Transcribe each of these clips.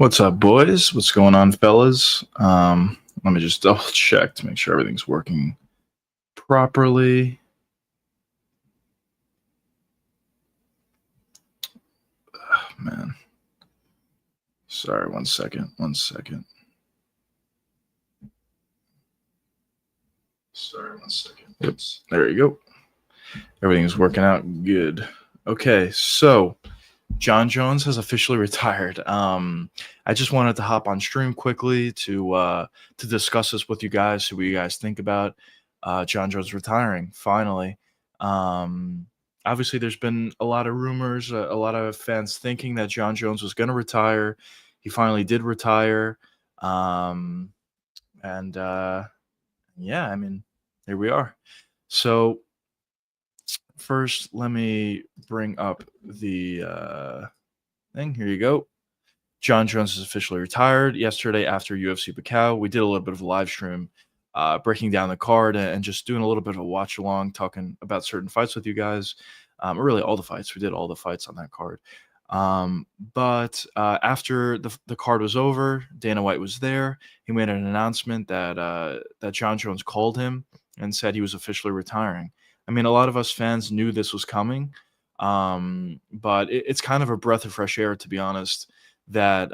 What's up, boys? What's going on, fellas? Let me just double check to make sure everything's working properly. Oh, man. Sorry, one second. Sorry, 1 second. Oops. There you go. Everything's working out good. Okay, so Jon Jones has officially retired. I just wanted to hop on stream quickly to discuss this with you guys, see what you guys think about Jon Jones retiring finally. Um, Obviously, there's been a lot of rumors, a lot of fans thinking that Jon Jones was going to retire. He finally did retire, um, and yeah, I mean, here we are. So first, let me bring up the thing. Here you go. Jon Jones is officially retired. Yesterday, after UFC Macau, we did a little bit of a live stream, breaking down the card and just doing a little bit of a watch along, talking about certain fights with you guys. Really, all the fights. We did all the fights on that card. But after the card was over, Dana White was there. He made an announcement that Jon Jones called him and said he was officially retiring. I mean, a lot of us fans knew this was coming, but it's kind of a breath of fresh air, to be honest. That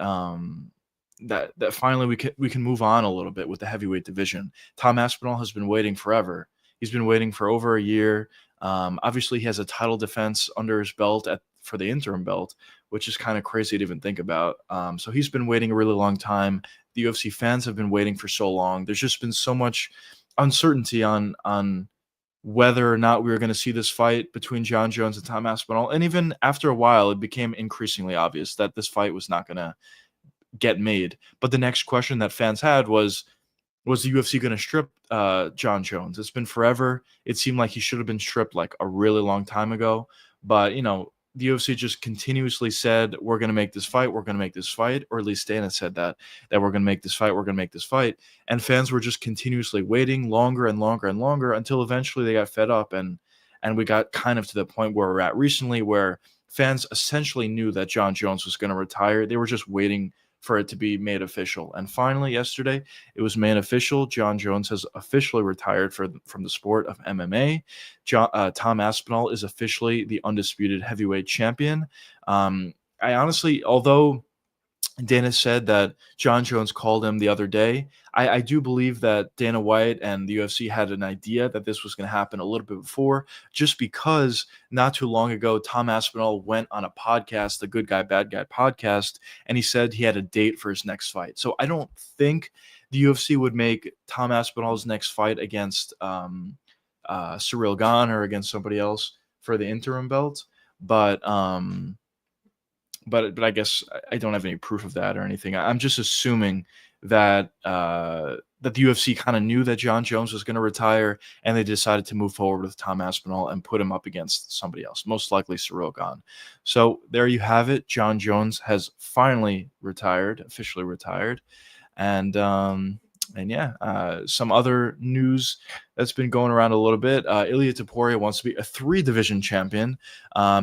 finally we can move on a little bit with the heavyweight division. Tom Aspinall has been waiting forever. He's been waiting for over a year. Obviously, he has a title defense under his belt for the interim belt, which is kind of crazy to even think about. So he's been waiting a really long time. The UFC fans have been waiting for so long. There's just been so much uncertainty on whether or not we were going to see this fight between Jon Jones and Tom Aspinall. And even after a while, it became increasingly obvious that this fight was not going to get made. But the next question that fans had was the UFC going to strip Jon Jones? It's been forever. It seemed like he should have been stripped like a really long time ago. But, the UFC just continuously said, we're going to make this fight. We're going to make this fight. Or at least Dana said that we're going to make this fight. We're going to make this fight. And fans were just continuously waiting longer and longer and longer until eventually they got fed up. And we got kind of to the point where we're at recently, where fans essentially knew that Jon Jones was going to retire. They were just waiting for it to be made official. And finally, yesterday, it was made official. Jon Jones has officially retired from the sport of MMA. Tom Aspinall is officially the undisputed heavyweight champion. I honestly, although Dana said that Jon Jones called him the other day, I do believe that Dana White and the UFC had an idea that this was going to happen a little bit before, just because not too long ago, Tom Aspinall went on a podcast, the Good Guy, Bad Guy podcast, and he said he had a date for his next fight. So I don't think the UFC would make Tom Aspinall's next fight against Cyril Gane or against somebody else for the interim belt. But I guess I don't have any proof of that or anything. I'm just assuming that that the UFC kind of knew that Jon Jones was going to retire, and they decided to move forward with Tom Aspinall and put him up against somebody else, most likely Cyril Gane. So there you have it. Jon Jones has finally retired, officially retired, and yeah, some other news that's been going around a little bit. Ilia Topuria wants to be a 3-division champion.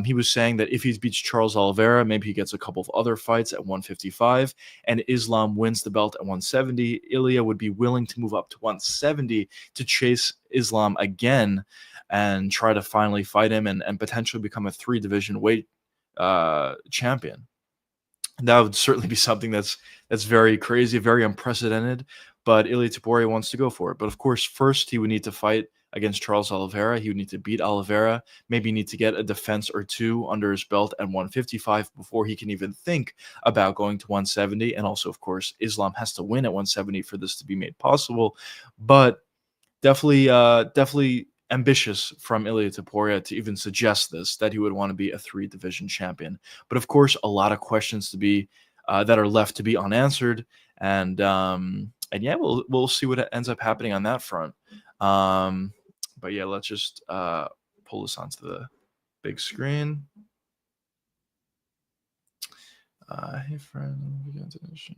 He was saying that if he beats Charles Oliveira, maybe he gets a couple of other fights at 155, and Islam wins the belt at 170. Ilia would be willing to move up to 170 to chase Islam again and try to finally fight him and potentially become a 3-division weight champion. That would certainly be something that's very crazy, very unprecedented. But Ilia Topuria wants to go for it. But of course, first he would need to fight against Charles Oliveira. He would need to beat Oliveira, maybe need to get a defense or two under his belt at 155 before he can even think about going to 170. And also, of course, Islam has to win at 170 for this to be made possible. But definitely ambitious from Ilia Topuria to even suggest this, that he would want to be a 3-division champion. But of course, a lot of questions to be that are left to be unanswered. And yeah, we'll see what ends up happening on that front. But yeah, let's just pull this onto the big screen. Hey friend, we got to the show.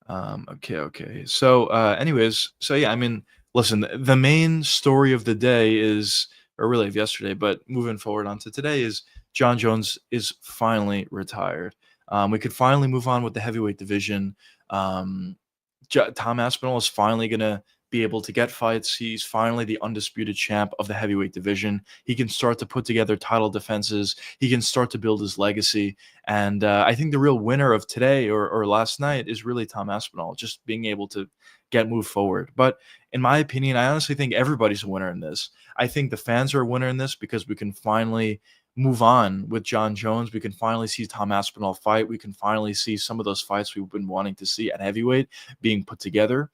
Okay. So, anyways, so yeah, I mean, listen, the main story of the day is or really of yesterday, but moving forward onto today is John Jones is finally retired. We could finally move on with the heavyweight division. Um, Tom Aspinall is finally gonna be able to get fights. He's finally the undisputed champ of the heavyweight division. He can start to put together title defenses. He can start to build his legacy. And I think the real winner of today or last night is really Tom Aspinall, just being able to get moved forward. But in my opinion, I honestly think everybody's a winner in this. I think the fans are a winner in this because we can finally move on with John Jones. We can finally see Tom Aspinall fight. We can finally see some of those fights we've been wanting to see at heavyweight being put together.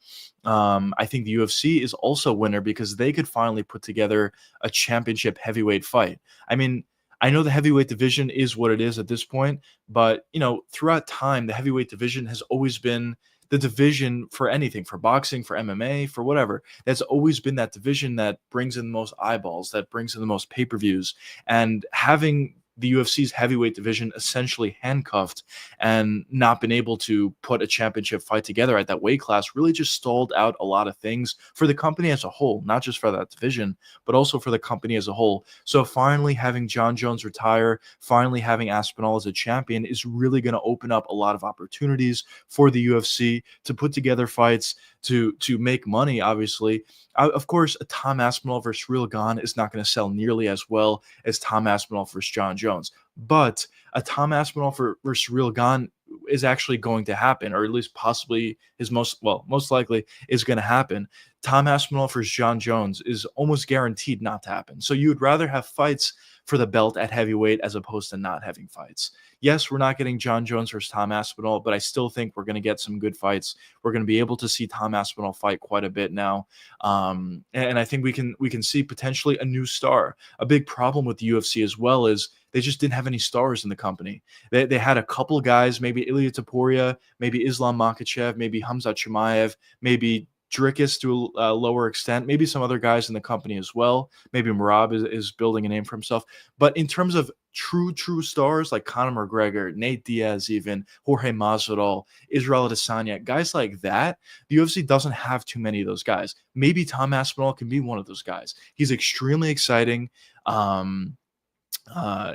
I think the UFC is also a winner because they could finally put together a championship heavyweight fight. I mean, I know the heavyweight division is what it is at this point, but throughout time, the heavyweight division has always been the division for anything, for boxing, for MMA, for whatever. That's always been that division that brings in the most eyeballs, that brings in the most pay-per-views. And having the UFC's heavyweight division essentially handcuffed and not been able to put a championship fight together at that weight class really just stalled out a lot of things for the company as a whole, not just for that division, but also for the company as a whole. So finally having John Jones retire, finally having Aspinall as a champion is really going to open up a lot of opportunities for the UFC to put together fights, to make money, obviously. Of course, a Tom Aspinall versus Real Gane is not going to sell nearly as well as Tom Aspinall versus John Jones. But a Tom Aspinall versus Real Gane is actually going to happen, or at least possibly is most likely is going to happen. Tom Aspinall versus John Jones is almost guaranteed not to happen. So you would rather have fights for the belt at heavyweight as opposed to not having fights. Yes, we're not getting John Jones versus Tom Aspinall, but I still think we're going to get some good fights. We're going to be able to see Tom Aspinall fight quite a bit now, and I think we can see potentially a new star. A big problem with the UFC as well is they just didn't have any stars in the company. They had a couple guys, maybe Ilya Taporia, maybe Islam Makhachev, maybe Hamzat Chimaev, maybe Dricus to a lower extent, maybe some other guys in the company as well. Maybe Marab is building a name for himself. But in terms of true stars like Conor McGregor, Nate Diaz, even Jorge Masvidal, Israel Adesanya, guys like that, the UFC doesn't have too many of those guys. Maybe Tom Aspinall can be one of those guys. He's extremely exciting. Um,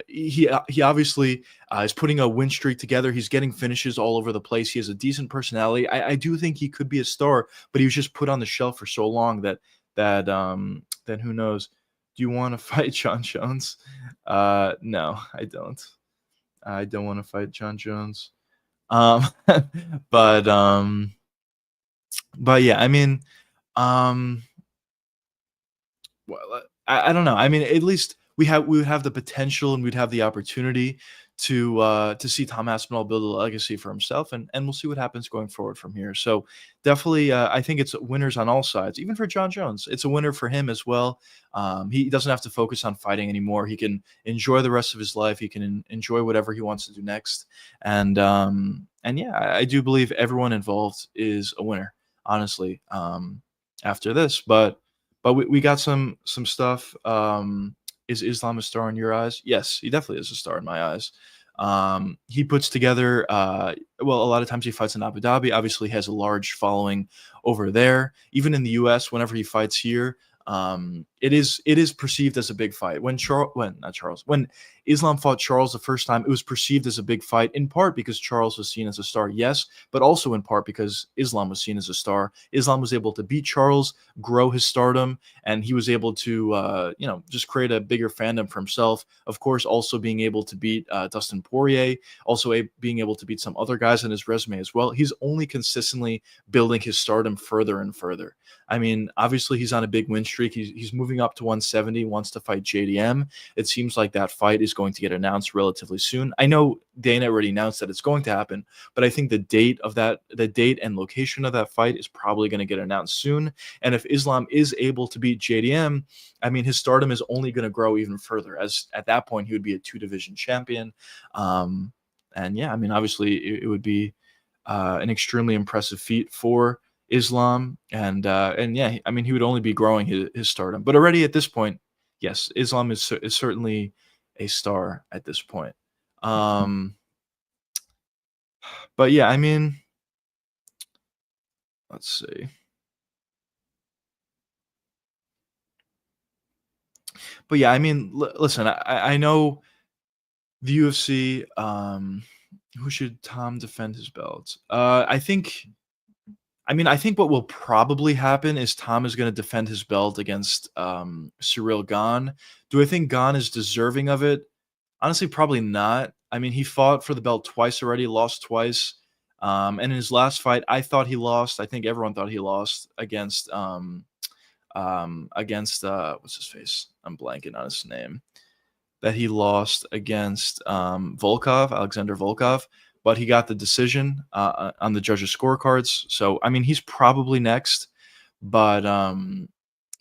he obviously is putting a win streak together. He's getting finishes all over the place. He has a decent personality. I do think he could be a star, but he was just put on the shelf for so long that who knows? Do you want to fight John Jones? No, I don't. I don't want to fight John Jones. Um, but um, but yeah, I mean, um, well, I don't know. I mean, at least we would have the potential and we'd have the opportunity to see Tom Aspinall build a legacy for himself, and we'll see what happens going forward from here. So definitely, I think it's winners on all sides. Even for John Jones, it's a winner for him as well. He doesn't have to focus on fighting anymore. He can enjoy the rest of his life. He can enjoy whatever he wants to do next. And yeah, I do believe everyone involved is a winner. Honestly, after this, but we got some stuff. Is Islam a star in your eyes? Yes, he definitely is a star in my eyes. He puts together, well, a lot of times he fights in Abu Dhabi. Obviously, he has a large following over there. Even in the U.S., whenever he fights here, it is perceived as a big fight. When Islam fought Charles the first time, it was perceived as a big fight, in part because Charles was seen as a star, yes, but also in part because Islam was seen as a star. Islam was able to beat Charles, grow his stardom, and he was able to, just create a bigger fandom for himself. Of course, also being able to beat Dustin Poirier, also being able to beat some other guys on his resume as well. He's only consistently building his stardom further and further. I mean, obviously, he's on a big win streak. He's moving up to 170, wants to fight JDM. It seems like that fight is going to get announced relatively soon. I know Dana already announced that it's going to happen, but I think the date and location of that fight is probably going to get announced soon. And if Islam is able to beat JDM, I mean, his stardom is only going to grow even further, as at that point he would be a two-division champion. And yeah, I mean, obviously, it would be an extremely impressive feat for Islam, and yeah, I mean, he would only be growing his stardom, but already at this point, yes, Islam is certainly a star at this point. Um, but yeah, I mean, let's see. But yeah, I mean, listen, I know the UFC. Who should Tom defend his belt? I think what will probably happen is Tom is going to defend his belt against Cyril Gane. Do I think Gane is deserving of it? Honestly, probably not. I mean, he fought for the belt twice already, lost twice. And in his last fight, I thought he lost. I think everyone thought he lost against what's his face? I'm blanking on his name. That he lost against Volkov, Alexander Volkov, but he got the decision on the judges' scorecards. So I mean, he's probably next, but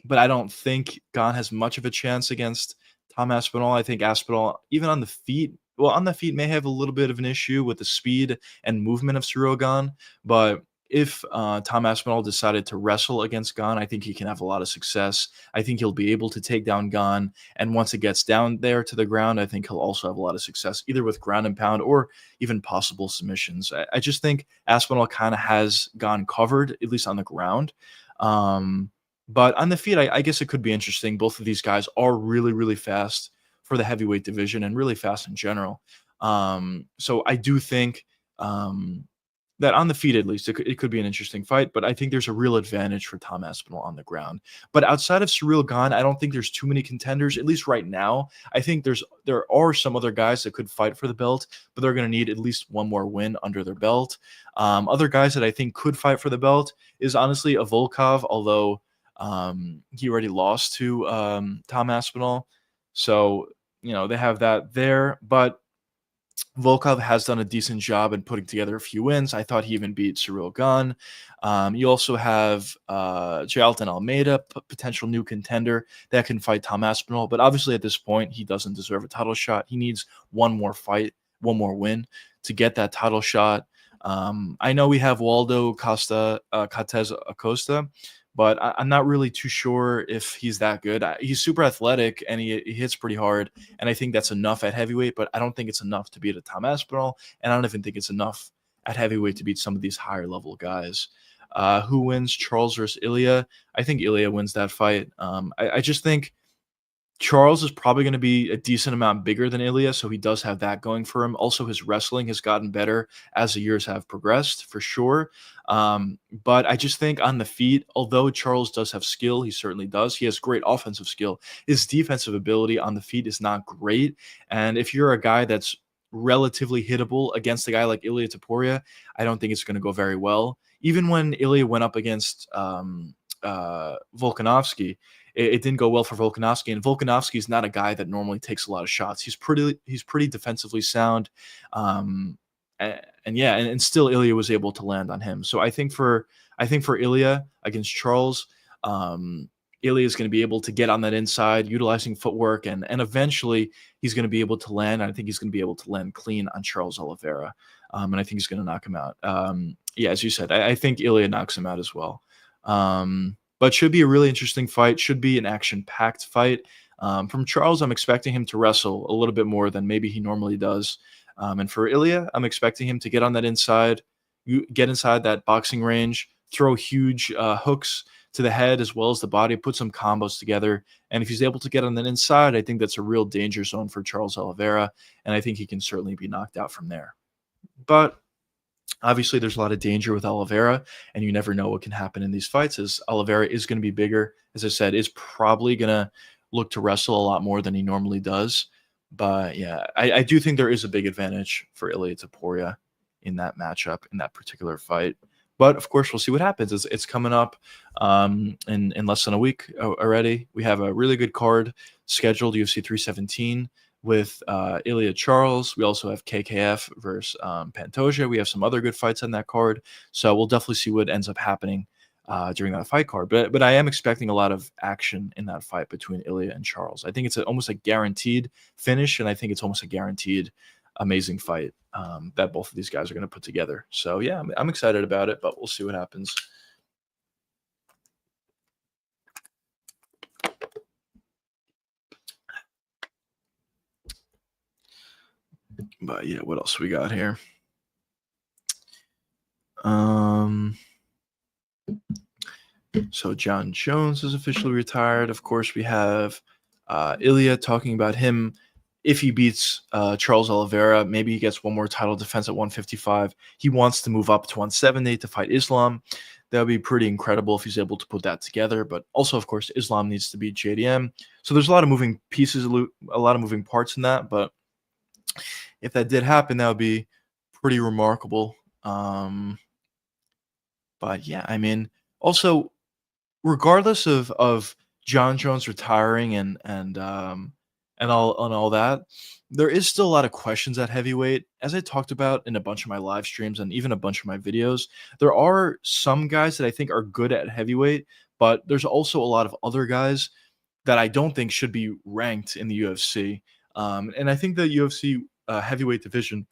but I don't think Gane has much of a chance against Tom Aspinall. I think Aspinall, even on the feet, well, on the feet may have a little bit of an issue with the speed and movement of Cyril Gane, but if Tom Aspinall decided to wrestle against Gane, I think he can have a lot of success. I think he'll be able to take down Gane, and once it gets down there to the ground, I think he'll also have a lot of success, either with ground and pound or even possible submissions. I just think Aspinall kind of has Gane covered, at least on the ground. Um, but on the feet, I guess it could be interesting. Both of these guys are really, really fast for the heavyweight division and really fast in general. So I do think that on the feet, at least, it could be an interesting fight. But I think there's a real advantage for Tom Aspinall on the ground. But outside of Cyril Gane, I don't think there's too many contenders, at least right now. I think there are some other guys that could fight for the belt, but they're going to need at least one more win under their belt. Other guys that I think could fight for the belt is honestly a Volkov, although he already lost to Tom Aspinall. So, they have that there. But Volkov has done a decent job in putting together a few wins. I thought he even beat Cyril Gane. You also have Jailton Almeida, potential new contender that can fight Tom Aspinall. But obviously, at this point, he doesn't deserve a title shot. He needs one more fight, one more win to get that title shot. I know we have Waldo Cortez Acosta, but I'm not really too sure if he's that good. He's super athletic and he hits pretty hard, and I think that's enough at heavyweight. But I don't think it's enough to beat a Tom Aspinall, and I don't even think it's enough at heavyweight to beat some of these higher level guys. Who wins, Charles versus Ilya? I think Ilya wins that fight. I just think Charles is probably going to be a decent amount bigger than Ilya, so he does have that going for him. Also, his wrestling has gotten better as the years have progressed, for sure. But I just think on the feet, although Charles does have skill, he certainly does. He has great offensive skill. His defensive ability on the feet is not great. And if you're a guy that's relatively hittable against a guy like Ilya Taporia, I don't think it's going to go very well. Even when Ilya went up against Volkanovski, it didn't go well for Volkanovski, and Volkanovski is not a guy that normally takes a lot of shots. He's pretty defensively sound, and yeah, and still Ilya was able to land on him. So I think for Ilya against Charles, Ilya is going to be able to get on that inside, utilizing footwork, and eventually he's going to be able to land. I think he's going to be able to land clean on Charles Oliveira, and I think he's going to knock him out. Yeah, as you said, I think Ilya knocks him out as well. But should be a really interesting fight. Should be an action-packed fight. From Charles, I'm expecting him to wrestle a little bit more than maybe he normally does. And for Ilya, I'm expecting him to get on that inside, get inside that boxing range, throw huge hooks to the head as well as the body, put some combos together. And if he's able to get on that inside, I think that's a real danger zone for Charles Oliveira. And I think he can certainly be knocked out from there. But obviously, there's a lot of danger with Oliveira, and you never know what can happen in these fights. As Oliveira is going to be bigger, as I said, is probably going to look to wrestle a lot more than he normally does. But yeah, I do think there is a big advantage for Ilia Topuria in that matchup, in that particular fight. But of course, we'll see what happens. It's coming up in less than a week already. We have a really good card scheduled, UFC 317 with Ilya Charles. We also have KKF versus Pantoja. We have some other good fights on that card. So we'll definitely see what ends up happening during that fight card. But I am expecting a lot of action in that fight between Ilya and Charles. I think it's almost a guaranteed finish, and I think it's almost a guaranteed amazing fight that both of these guys are going to put together. So yeah, I'm excited about it, but we'll see what happens. But yeah, what else we got here? So John Jones is officially retired. Of course, we have Ilya talking about him. If he beats Charles Oliveira, maybe he gets one more title defense at 155. He wants to move up to 170 to fight Islam. That would be pretty incredible if he's able to put that together. But also, of course, Islam needs to beat JDM. So there's a lot of moving pieces, a lot of moving parts in that. But if that did happen, that would be pretty remarkable. But yeah, I mean, also regardless of John Jones retiring and all that, there is still a lot of questions at heavyweight. As I talked about in a bunch of my live streams and even a bunch of my videos, there are some guys that I think are good at heavyweight, but there's also a lot of other guys that I don't think should be ranked in the UFC. And I think the UFC heavyweight division,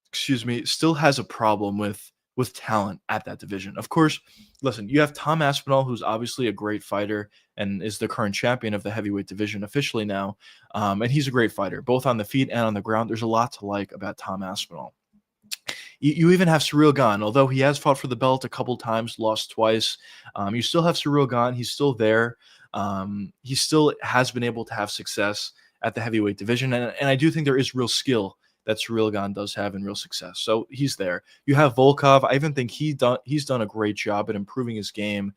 excuse me, still has a problem with talent at that division. Of course, listen, you have Tom Aspinall, who's obviously a great fighter and is the current champion of the heavyweight division officially now, and he's a great fighter, both on the feet and on the ground. There's a lot to like about Tom Aspinall. You even have Cyril Gane, although he has fought for the belt a couple times, lost twice. You still have Cyril Gane. He's still there. He still has been able to have success at the heavyweight division, and I do think there is real skill that Cyril Gane does have and real success. So he's there. You have Volkov. I even think he's done a great job at improving his game,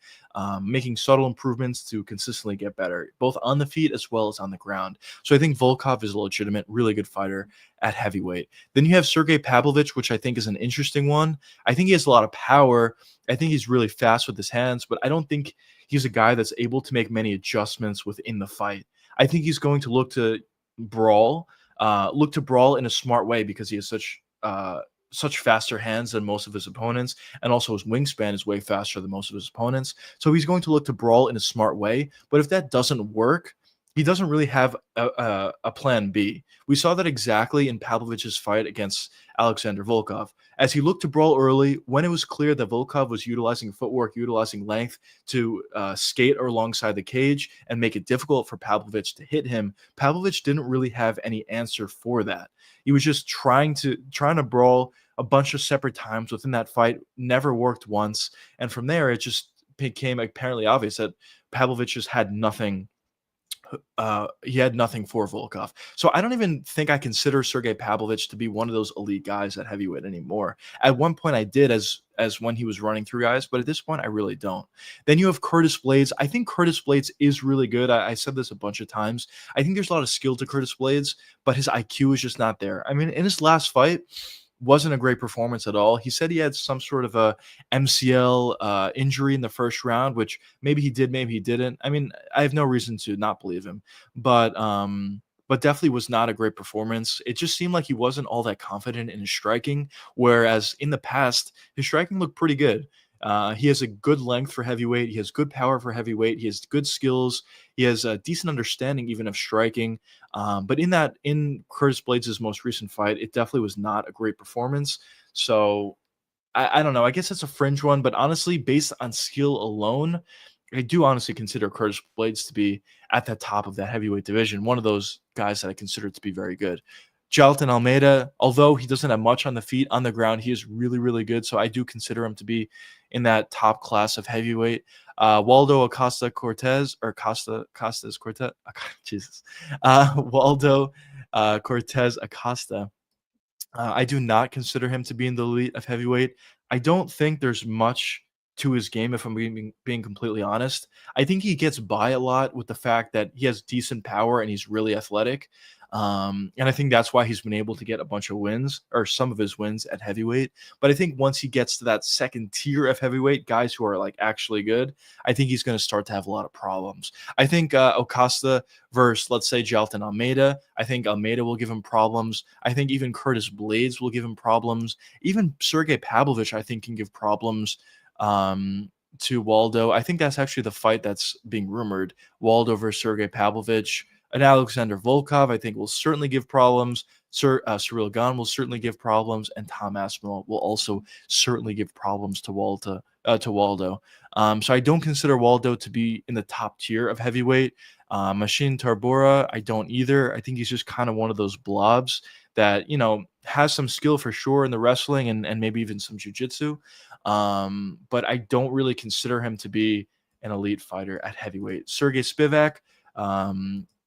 making subtle improvements to consistently get better, both on the feet as well as on the ground. So I think Volkov is a legitimate, really good fighter at heavyweight. Then you have Sergey Pavlovich, which I think is an interesting one. I think he has a lot of power. I think he's really fast with his hands, but I don't think he's a guy that's able to make many adjustments within the fight. I think he's going to brawl look to brawl in a smart way because he has such faster hands than most of his opponents, and also his wingspan is way faster than most of his opponents. So he's going to look to brawl in a smart way. But if that doesn't work, he doesn't really have a plan B. We saw that exactly in Pavlovich's fight against Alexander Volkov. As he looked to brawl early, when it was clear that Volkov was utilizing footwork, utilizing length to skate alongside the cage and make it difficult for Pavlovich to hit him, Pavlovich didn't really have any answer for that. He was just trying to brawl a bunch of separate times within that fight, never worked once, and from there it just became apparently obvious that Pavlovich just had nothing. He had nothing for Volkov. So I don't even think I consider Sergey Pavlovich to be one of those elite guys at heavyweight anymore. At one point I did as when he was running through guys, but at this point I really don't. Then you have Curtis Blades. I think Curtis Blades is really good. I said this a bunch of times. I think there's a lot of skill to Curtis Blades, but his IQ is just not there. I mean, in his last fight, wasn't a great performance at all. He said he had some sort of a MCL injury in the first round, which maybe he did, maybe he didn't. I mean, I have no reason to not believe him, but definitely was not a great performance. It just seemed like he wasn't all that confident in his striking, whereas in the past his striking looked pretty good. He has a good length for heavyweight. He has good power for heavyweight. He has good skills. He has a decent understanding even of striking. But in Curtis Blades' most recent fight, it definitely was not a great performance. So I don't know. I guess it's a fringe one, but honestly, based on skill alone, I do honestly consider Curtis Blades to be at the top of that heavyweight division. One of those guys that I consider to be very good. Jailton Almeida, although he doesn't have much on the feet, on the ground, he is really, really good. So I do consider him to be in that top class of heavyweight. Waldo Acosta Cortez or Costas Cortez, Jesus, Waldo Cortez Acosta. I do not consider him to be in the elite of heavyweight. I don't think there's much to his game, if I'm being completely honest. I think he gets by a lot with the fact that he has decent power and he's really athletic. And I think that's why he's been able to get a bunch of wins, or some of his wins at heavyweight. But I think once he gets to that second tier of heavyweight, guys who are like actually good, I think he's going to start to have a lot of problems. I think Acosta versus, let's say, Jailton Almeida, I think Almeida will give him problems. I think even Curtis Blades will give him problems. Even Sergey Pavlovich, I think, can give problems to Waldo. I think that's actually the fight that's being rumored. Waldo versus Sergey Pavlovich. And Alexander Volkov, I think, will certainly give problems. Cyril Gane will certainly give problems, and Tom Aspinall will also certainly give problems to Waldo. So I don't consider Waldo to be in the top tier of heavyweight. Machine Tarbura, I don't either. I think he's just kind of one of those blobs that, has some skill for sure in the wrestling and maybe even some jiu-jitsu. But I don't really consider him to be an elite fighter at heavyweight. Sergey Spivak,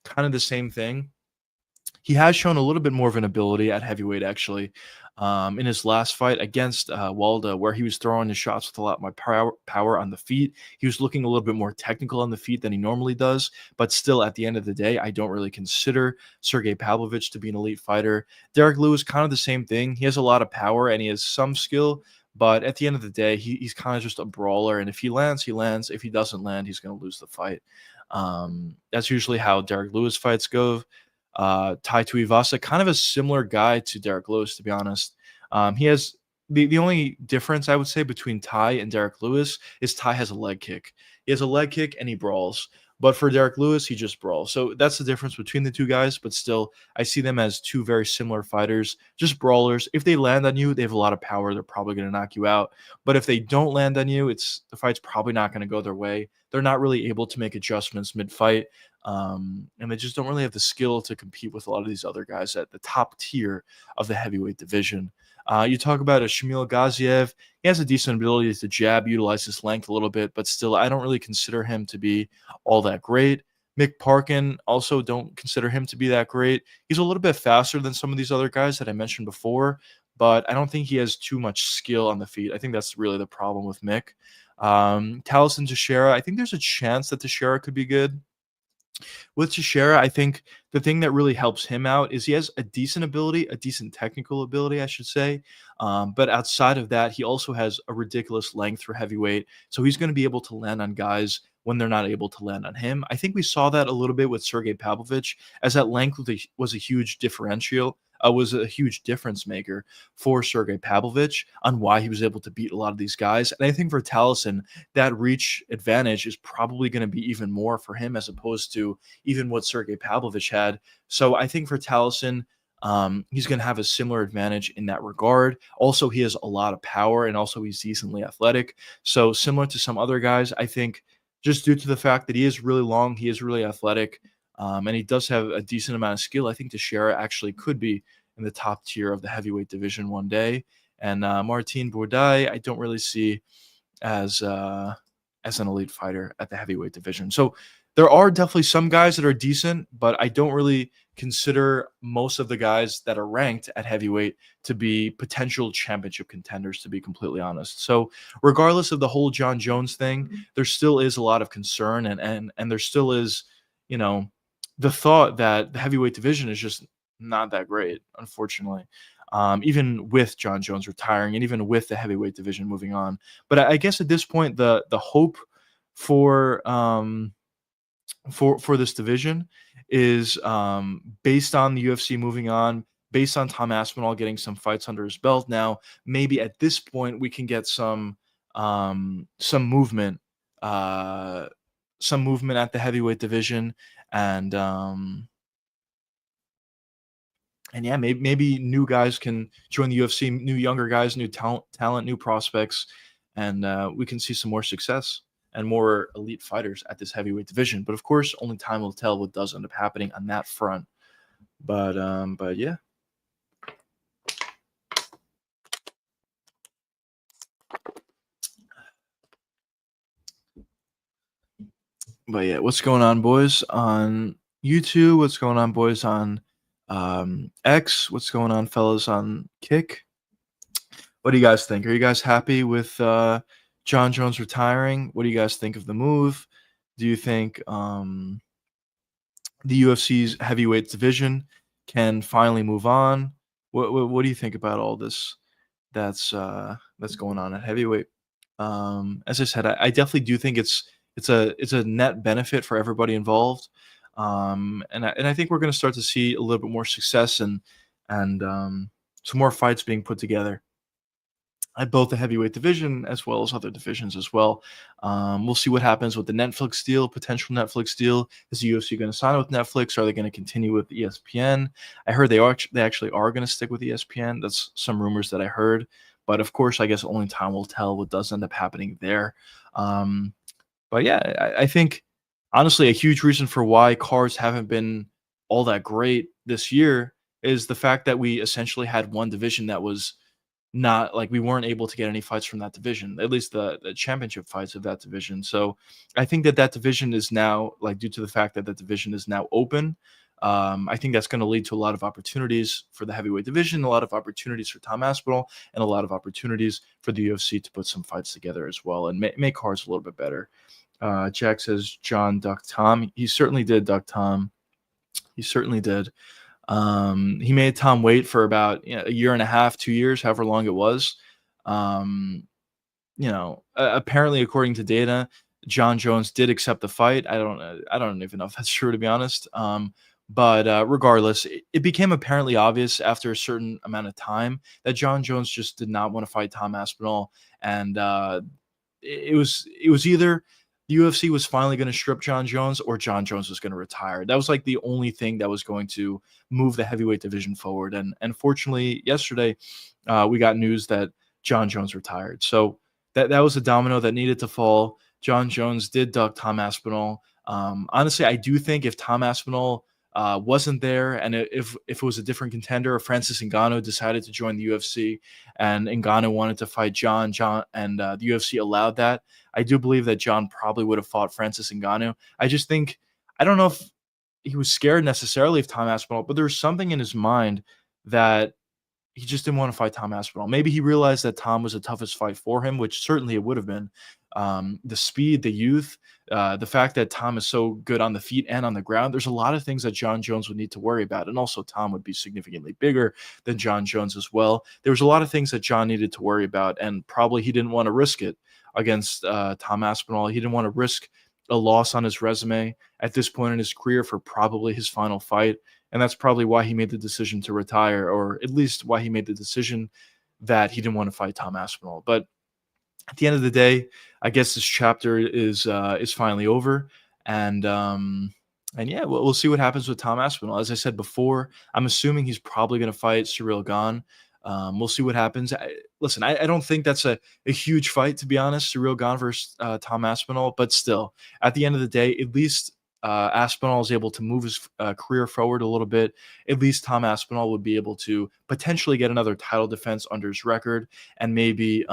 kind of the same thing. He has shown a little bit more of an ability at heavyweight, actually, in his last fight against Walda, where he was throwing his shots with a lot more power on the feet. He was looking a little bit more technical on the feet than he normally does. But still, at the end of the day, I don't really consider Sergey Pavlovich to be an elite fighter. Derek Lewis, kind of the same thing. He has a lot of power and he has some skill. But at the end of the day, he's kind of just a brawler. And if he lands, he lands. If he doesn't land, he's going to lose the fight. That's usually how Derek Lewis fights go. Tai Tuivasa, kind of a similar guy to Derek Lewis, to be honest. He has the only difference I would say between Tai and Derek Lewis is Tai has a leg kick. He has a leg kick and he brawls. But for Derek Lewis, he just brawls. So that's the difference between the two guys. But still, I see them as two very similar fighters, just brawlers. If they land on you, they have a lot of power. They're probably going to knock you out. But if they don't land on you, the fight's probably not going to go their way. They're not really able to make adjustments mid-fight. And they just don't really have the skill to compete with a lot of these other guys at the top tier of the heavyweight division. You talk about a Shamil Gaziev. He has a decent ability to jab, utilize his length a little bit, but still, I don't really consider him to be all that great. Mick Parkin, also don't consider him to be that great. He's a little bit faster than some of these other guys that I mentioned before, but I don't think he has too much skill on the feet. I think that's really the problem with Mick. Taliesin Teixeira, I think there's a chance that Teixeira could be good. With Teixeira, I think the thing that really helps him out is he has a decent ability, a decent technical ability, I should say. But outside of that, he also has a ridiculous length for heavyweight. So he's going to be able to land on guys when they're not able to land on him. I think we saw that a little bit with Sergey Pavlovich, as that length was a huge differential. Was a huge difference maker for Sergey Pavlovich on why he was able to beat a lot of these guys. And I think for Taliesin, that reach advantage is probably going to be even more for him as opposed to even what Sergey Pavlovich had. So I think for Taliesin, he's going to have a similar advantage in that regard. Also, he has a lot of power and also he's decently athletic. So similar to some other guys, I think just due to the fact that he is really long, he is really athletic, and he does have a decent amount of skill. I think Teixeira actually could be in the top tier of the heavyweight division one day. And Martin Bourdais, I don't really see as an elite fighter at the heavyweight division. So there are definitely some guys that are decent, but I don't really consider most of the guys that are ranked at heavyweight to be potential championship contenders, to be completely honest. So regardless of the whole Jon Jones thing, there still is a lot of concern and there still is, you know, the thought that the heavyweight division is just not that great, unfortunately. Even with Jon Jones retiring and even with the heavyweight division moving on. But I guess at this point, the hope for this division is based on the UFC moving on, based on Tom Aspinall getting some fights under his belt. Now, maybe at this point we can get some movement, some movement at the heavyweight division, and yeah, maybe new guys can join the UFC, new younger guys, new talent, new prospects, and we can see some more success and more elite fighters at this heavyweight division. But of course, only time will tell what does end up happening on that front. But yeah. But yeah, what's going on, boys, on YouTube? What's going on, boys, on X? What's going on, fellas, on Kick? What do you guys think? Are you guys happy with Jon Jones retiring? What do you guys think of the move? Do you think the UFC's heavyweight division can finally move on? What do you think about all this that's going on at heavyweight? As I said, I definitely do think it's a net benefit for everybody involved, and I think we're going to start to see a little bit more success and some more fights being put together at both the heavyweight division as well as other divisions as well. We'll see what happens with the Netflix deal, potential Netflix deal. Is the UFC going to sign with Netflix? Are they going to continue with ESPN? I heard they actually are going to stick with ESPN. That's some rumors that I heard. But of course, I guess only time will tell what does end up happening there. But yeah, I think honestly a huge reason for why cards haven't been all that great this year is the fact that we essentially had one division that was not like we weren't able to get any fights from that division, at least the championship fights of that division. So I think that that division is now, like, due to the fact that that division is now open. I think that's going to lead to a lot of opportunities for the heavyweight division, a lot of opportunities for Tom Aspinall, and a lot of opportunities for the UFC to put some fights together as well and make cards a little bit better. Jack says John ducked Tom. He certainly did duck Tom. He certainly did. He made Tom wait for about, a year and a half, 2 years, however long it was. Um, Apparently, according to data, John Jones did accept the fight. I don't even know if that's true, to be honest. But regardless, it became apparently obvious after a certain amount of time that John Jones just did not want to fight Tom Aspinall, and it was either the UFC was finally going to strip John Jones or John Jones was going to retire. That was like the only thing that was going to move the heavyweight division forward. And fortunately, yesterday we got news that John Jones retired. So that was a domino that needed to fall. John Jones did duck Tom Aspinall. Honestly, I do think if Tom Aspinall wasn't there, and if it was a different contender, if Francis Ngannou decided to join the UFC, and Ngannou wanted to fight John, and the UFC allowed that, I do believe that John probably would have fought Francis Ngannou. I just think, I don't know if he was scared necessarily of Tom Aspinall, but there was something in his mind that he just didn't want to fight Tom Aspinall. Maybe he realized that Tom was the toughest fight for him, which certainly it would have been. The speed, the youth, the fact that Tom is so good on the feet and on the ground. There's a lot of things that John Jones would need to worry about. And also, Tom would be significantly bigger than John Jones as well. There was a lot of things that John needed to worry about, and probably he didn't want to risk it against Tom Aspinall. He didn't want to risk a loss on his resume at this point in his career for probably his final fight. And that's probably why he made the decision to retire, or at least why he made the decision that he didn't want to fight Tom Aspinall. But at the end of the day, I guess this chapter is finally over, and yeah, we'll see what happens with Tom Aspinall. As I said before, I'm assuming he's probably going to fight Ciryl Gane. We'll see what happens. Listen, I don't think that's a huge fight, to be honest, Ciryl Gane versus Tom Aspinall, but still, at the end of the day, at least Aspinall is able to move his career forward a little bit. At least Tom Aspinall would be able to potentially get another title defense under his record, and maybe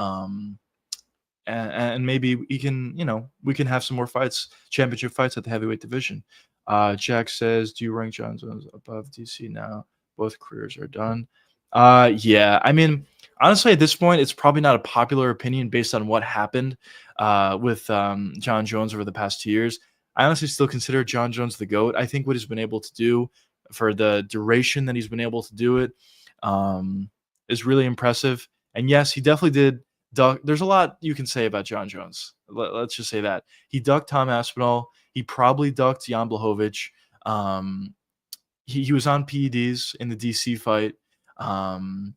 and maybe we can, we can have some more fights, championship fights at the heavyweight division. Jack says, "Do you rank John Jones above DC now? Both careers are done." Yeah. I mean, honestly, at this point, it's probably not a popular opinion based on what happened with John Jones over the past 2 years. I honestly still consider John Jones the GOAT. I think what he's been able to do for the duration that he's been able to do it is really impressive. And yes, he definitely did duck. There's a lot you can say about John Jones. Let's just say that. He ducked Tom Aspinall. He probably ducked Jan Blachowicz. He was on PEDs in the DC fight. Um,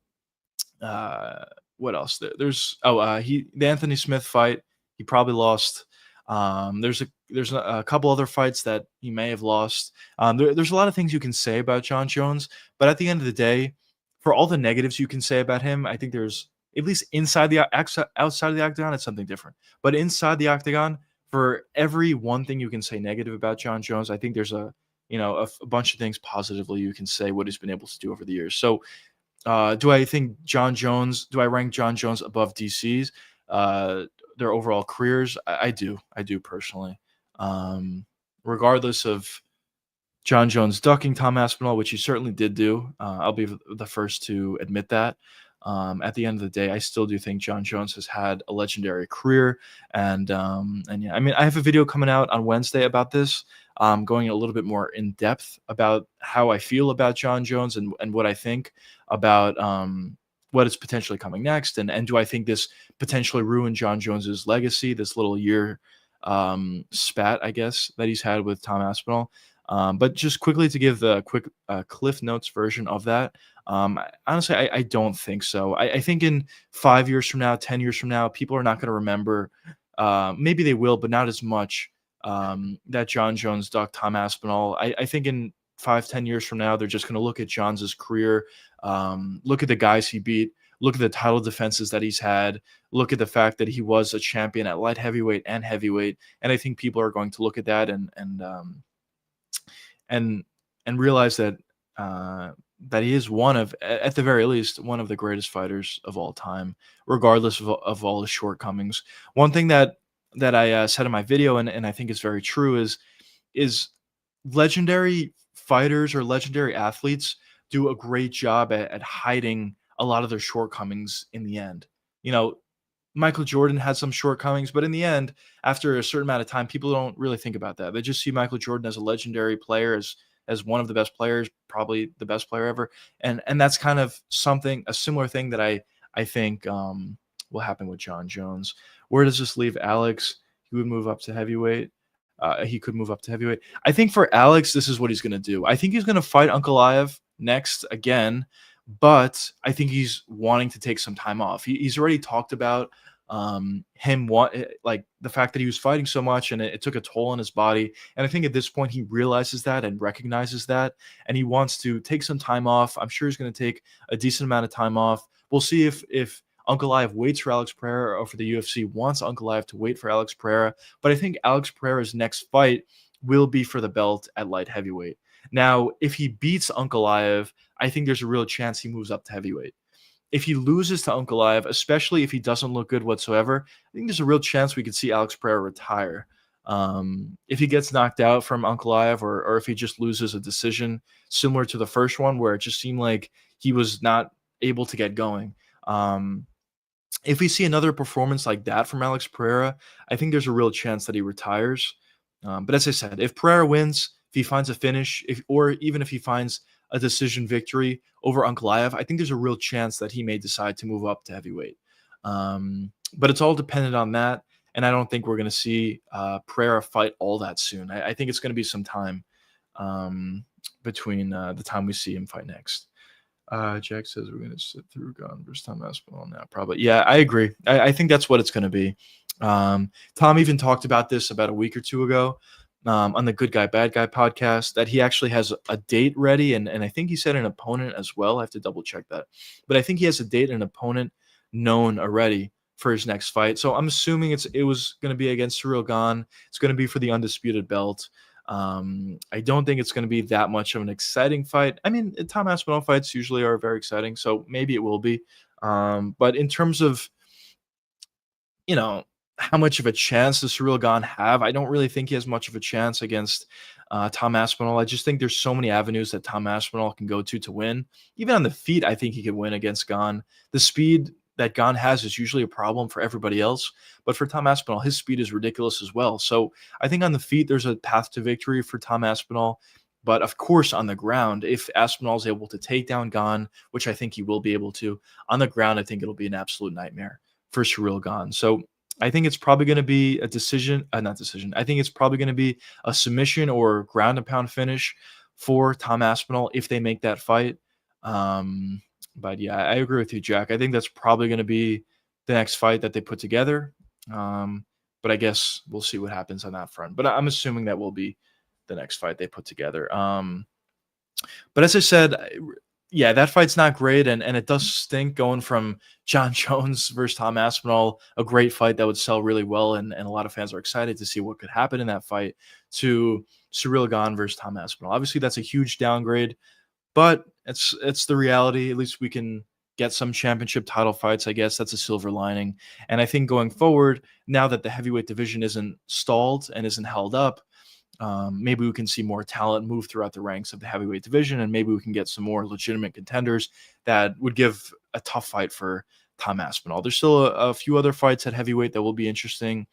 what else? There's the Anthony Smith fight. He probably lost. There's a couple other fights that he may have lost. There's a lot of things you can say about John Jones, but at the end of the day, for all the negatives you can say about him, I think there's, at least inside the outside of the octagon, it's something different. But inside the octagon, for every one thing you can say negative about John Jones, I think there's a bunch of things positively you can say what he's been able to do over the years. So do I think do I rank John Jones above DC's, their overall careers? I do. I do personally. Regardless of John Jones ducking Tom Aspinall, which he certainly did do, I'll be the first to admit that. At the end of the day, I still do think John Jones has had a legendary career, and yeah, I mean, I have a video coming out on Wednesday about this, going a little bit more in depth about how I feel about John Jones and what I think about what is potentially coming next, and do I think this potentially ruined John Jones's legacy, this little year spat, I guess, that he's had with Tom Aspinall. But just quickly to give the quick Cliff Notes version of that, honestly, I don't think so. I think in 5 years from now, 10 years from now, people are not going to remember. Maybe they will, but not as much, that John Jones ducked Tom Aspinall. I think in 5, 10 years from now, they're just going to look at John's career, look at the guys he beat, look at the title defenses that he's had, look at the fact that he was a champion at light heavyweight and heavyweight, and I think people are going to look at that and realize that that he is one of, at the very least, one of the greatest fighters of all time, regardless of all his shortcomings. One thing that I said in my video, and I think is very true, is legendary fighters or legendary athletes do a great job at hiding a lot of their shortcomings in the end. You know, Michael Jordan had some shortcomings, but in the end, after a certain amount of time, people don't really think about that. They just see Michael Jordan as a legendary player, as one of the best players, probably the best player ever, and that's kind of something, a similar thing that I think will happen with John Jones. Where does this leave Alex? He would move up to heavyweight. He could move up to heavyweight. I think for Alex, this is what he's going to do. I think he's going to fight Ankalaev next again, but I think he's wanting to take some time off. He's already talked about him like the fact that he was fighting so much and it took a toll on his body. And I think at this point he realizes that and recognizes that, and he wants to take some time off. I'm sure he's going to take a decent amount of time off. We'll see if Ankalaev waits for Alex Pereira or for the UFC wants Ankalaev to wait for Alex Pereira. But I think Alex Pereira's next fight will be for the belt at light heavyweight. Now, if he beats Ankalaev, I think there's a real chance he moves up to heavyweight. If he loses to Ankalaev, especially if he doesn't look good whatsoever, I think there's a real chance we could see Alex Pereira retire. If he gets knocked out from Ankalaev, or if he just loses a decision similar to the first one where it just seemed like he was not able to get going. If we see another performance like that from Alex Pereira, I think there's a real chance that he retires. But as I said, if Pereira wins, if he finds a finish, or even if he finds a decision victory over Ankalaev, I think there's a real chance that he may decide to move up to heavyweight. But it's all dependent on that, and I don't think we're going to see Pereira fight all that soon. I think it's going to be some time between the time we see him fight next. Jack says we're going to sit through Gunn versus Tom Aspinall now, probably. Yeah, I agree. I think that's what it's going to be. Tom even talked about this about a week or two ago on the Good Guy, Bad Guy podcast, that he actually has a date ready. And I think he said an opponent as well. I have to double check that. But I think he has a date and opponent known already for his next fight. So I'm assuming it was going to be against Ciryl Gane. It's going to be for the undisputed belt. I don't think it's going to be that much of an exciting fight. I mean, Tom Aspinall fights usually are very exciting, so maybe it will be. But in terms of, how much of a chance does Ciryl Gane have? I don't really think he has much of a chance against Tom Aspinall. I just think there's so many avenues that Tom Aspinall can go to win. Even on the feet, I think he could win against Gane. The speed that Gane has is usually a problem for everybody else. But for Tom Aspinall, his speed is ridiculous as well. So I think on the feet, there's a path to victory for Tom Aspinall. But of course, on the ground, if Aspinall is able to take down Gane, which I think he will be able to, on the ground, I think it'll be an absolute nightmare for Ciryl Gane. So I think it's probably going to be a decision, not decision. I think it's probably going to be a submission or ground and pound finish for Tom Aspinall if they make that fight. But yeah, I agree with you, Jack. I think that's probably going to be the next fight that they put together. But I guess we'll see what happens on that front. But I'm assuming that will be the next fight they put together. But as I said, yeah, that fight's not great, and it does stink going from John Jones versus Tom Aspinall, a great fight that would sell really well, and a lot of fans are excited to see what could happen in that fight, to Ciryl Gane versus Tom Aspinall. Obviously, that's a huge downgrade, but it's the reality. At least we can get some championship title fights, I guess. That's a silver lining. And I think going forward, now that the heavyweight division isn't stalled and isn't held up, maybe we can see more talent move throughout the ranks of the heavyweight division, and maybe we can get some more legitimate contenders that would give a tough fight for Tom Aspinall. There's still a few other fights at heavyweight that will be interesting.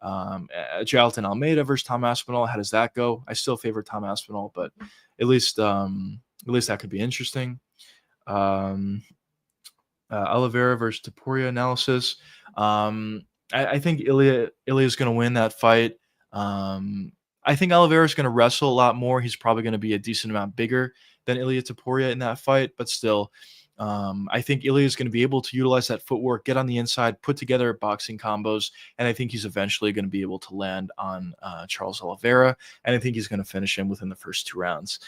Jailton Almeida versus Tom Aspinall. How does that go? I still favor Tom Aspinall, but at least that could be interesting. Oliveira versus Topuria analysis. I think Ilya is going to win that fight. I think Oliveira is going to wrestle a lot more. He's probably going to be a decent amount bigger than Ilya Topuria in that fight, but still, I think Ilya is going to be able to utilize that footwork, get on the inside, put together boxing combos, and I think he's eventually going to be able to land on Charles Oliveira, and I think he's going to finish him within the first 2 rounds.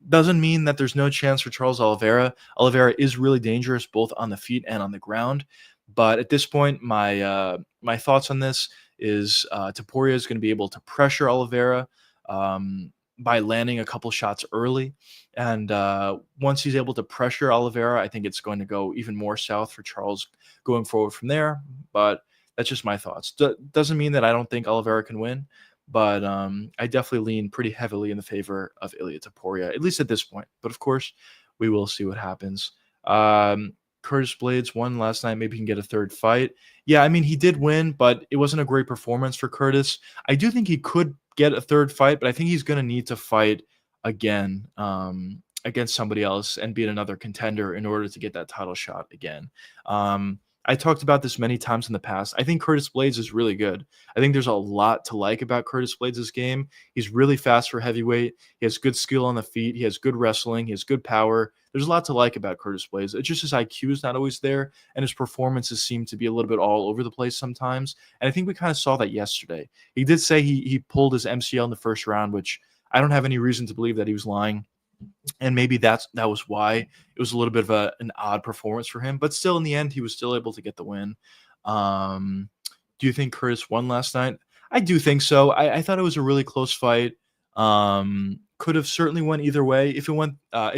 Doesn't mean that there's no chance for Charles Oliveira. Oliveira is really dangerous both on the feet and on the ground, but at this point, my thoughts on this is Topuria is going to be able to pressure Oliveira. by landing a couple shots early. And once he's able to pressure Oliveira, I think it's going to go even more south for Charles going forward from there. But that's just my thoughts. Doesn't mean that I don't think Oliveira can win, but I definitely lean pretty heavily in the favor of Ilia Topuria, at least at this point. But of course, we will see what happens. Curtis Blades won last night. Maybe he can get a third fight. Yeah, I mean, he did win, but it wasn't a great performance for Curtis. I do think he could get a third fight, but I think he's going to need to fight again against somebody else and be another contender in order to get that title shot again. I talked about this many times in the past. I think Curtis Blades is really good. I think there's a lot to like about Curtis Blades' game. He's really fast for heavyweight. He has good skill on the feet. He has good wrestling. He has good power. There's a lot to like about Curtis Blades. It's just his IQ is not always there, and his performances seem to be a little bit all over the place sometimes. And I think we kind of saw that yesterday. He did say he pulled his MCL in the first round, which I don't have any reason to believe that he was lying. And maybe that was why it was a little bit of an odd performance for him. But still, in the end, he was still able to get the win. Do you think Curtis won last night? I do think so. I thought it was a really close fight. Could have certainly went either way. If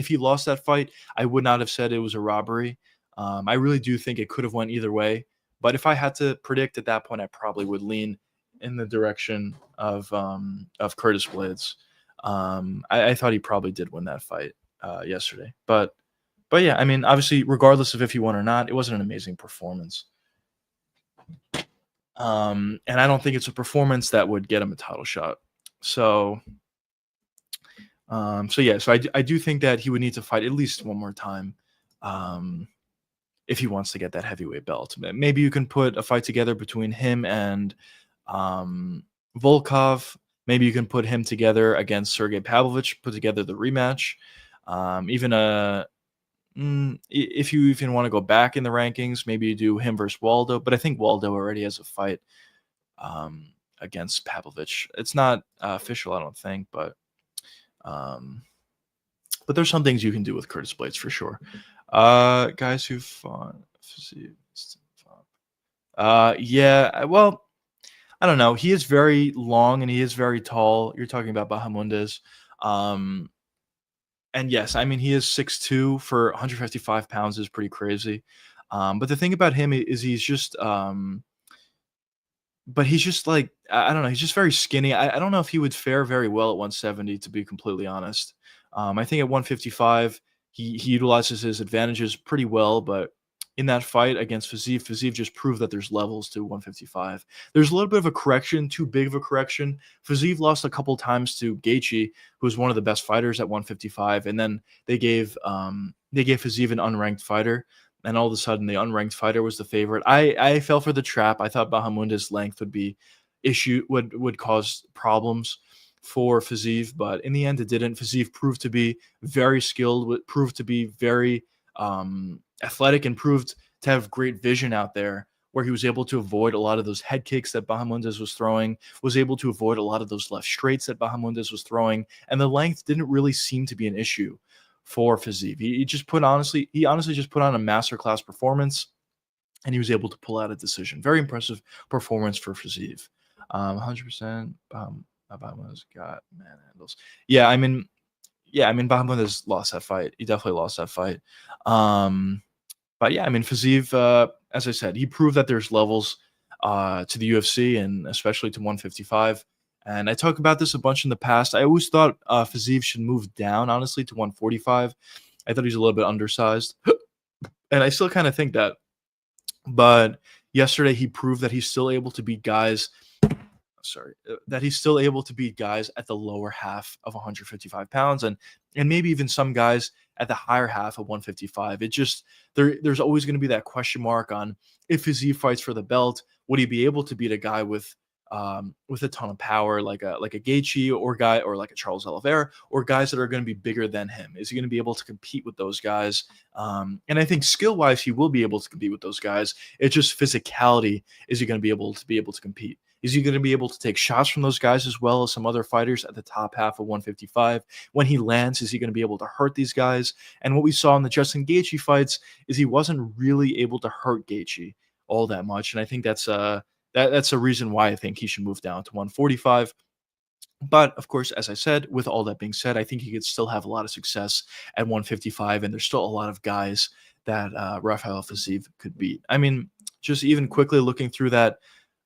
he lost that fight, I would not have said it was a robbery. I really do think it could have went either way. But if I had to predict at that point, I probably would lean in the direction of Curtis Blades. I thought he probably did win that fight yesterday. But yeah, I mean, obviously, regardless of if he won or not, it wasn't an amazing performance. And I don't think it's a performance that would get him a title shot. So I do think that he would need to fight at least one more time if he wants to get that heavyweight belt. Maybe you can put a fight together between him and Volkov. Maybe you can put him together against Sergey Pavlovich, put together the rematch. If you even want to go back in the rankings, maybe you do him versus Waldo. But I think Waldo already has a fight against Pavlovich. It's not official, I don't think, but there's some things you can do with Curtis Blades for sure. Guys who fought. Well, I don't know. He is very long and he is very tall. You're talking about Bahamondes. And yes, I mean, he is 6'2" for 155 pounds is pretty crazy. But the thing about him is he's just like, I don't know. He's just very skinny. I don't know if he would fare very well at 170, to be completely honest. I think at 155, he utilizes his advantages pretty well, but in that fight against Fiziev just proved that there's levels to 155. There's a little bit of a correction, too big of a correction. Fiziev lost a couple times to Gaethje, who was one of the best fighters at 155, and then they gave Fiziev an unranked fighter, and all of a sudden the unranked fighter was the favorite. I fell for the trap. I thought Bahamondes' length would cause problems for Fiziev, but in the end it didn't. Fiziev proved to be very skilled, proved to be very athletic, and proved to have great vision out there, where he was able to avoid a lot of those head kicks that Bahamondes was throwing, was able to avoid a lot of those left straights that Bahamondes was throwing, and the length didn't really seem to be an issue for Fiziev. He honestly just put on a masterclass performance, and he was able to pull out a decision. Very impressive performance for Fiziev. 100%. Bahamondes got manhandles. Yeah, I mean, Bahamondes lost that fight. He definitely lost that fight. But yeah, I mean, Fiziev, as I said, he proved that there's levels to the UFC, and especially to 155. And I talked about this a bunch in the past. I always thought Fiziev should move down, honestly, to 145. I thought he's a little bit undersized. And I still kind of think that. But yesterday he proved that he's still able to beat guys at the lower half of 155 pounds, and maybe even some guys at the higher half of 155. It just there's always going to be that question mark on if Fiziev fights for the belt, would he be able to beat a guy with a ton of power like a Gaethje or like a Charles Oliveira, or guys that are going to be bigger than him? Is he going to be able to compete with those guys? And I think skill wise he will be able to compete with those guys. It's just physicality. Is he going to be able to compete? Is he going to be able to take shots from those guys as well as some other fighters at the top half of 155? When he lands, is he going to be able to hurt these guys? And what we saw in the Justin Gaethje fights is he wasn't really able to hurt Gaethje all that much. And I think that's a reason why I think he should move down to 145. But of course, as I said, with all that being said, I think he could still have a lot of success at 155, and there's still a lot of guys that Rafael Fiziev could beat. I mean, just even quickly looking through that,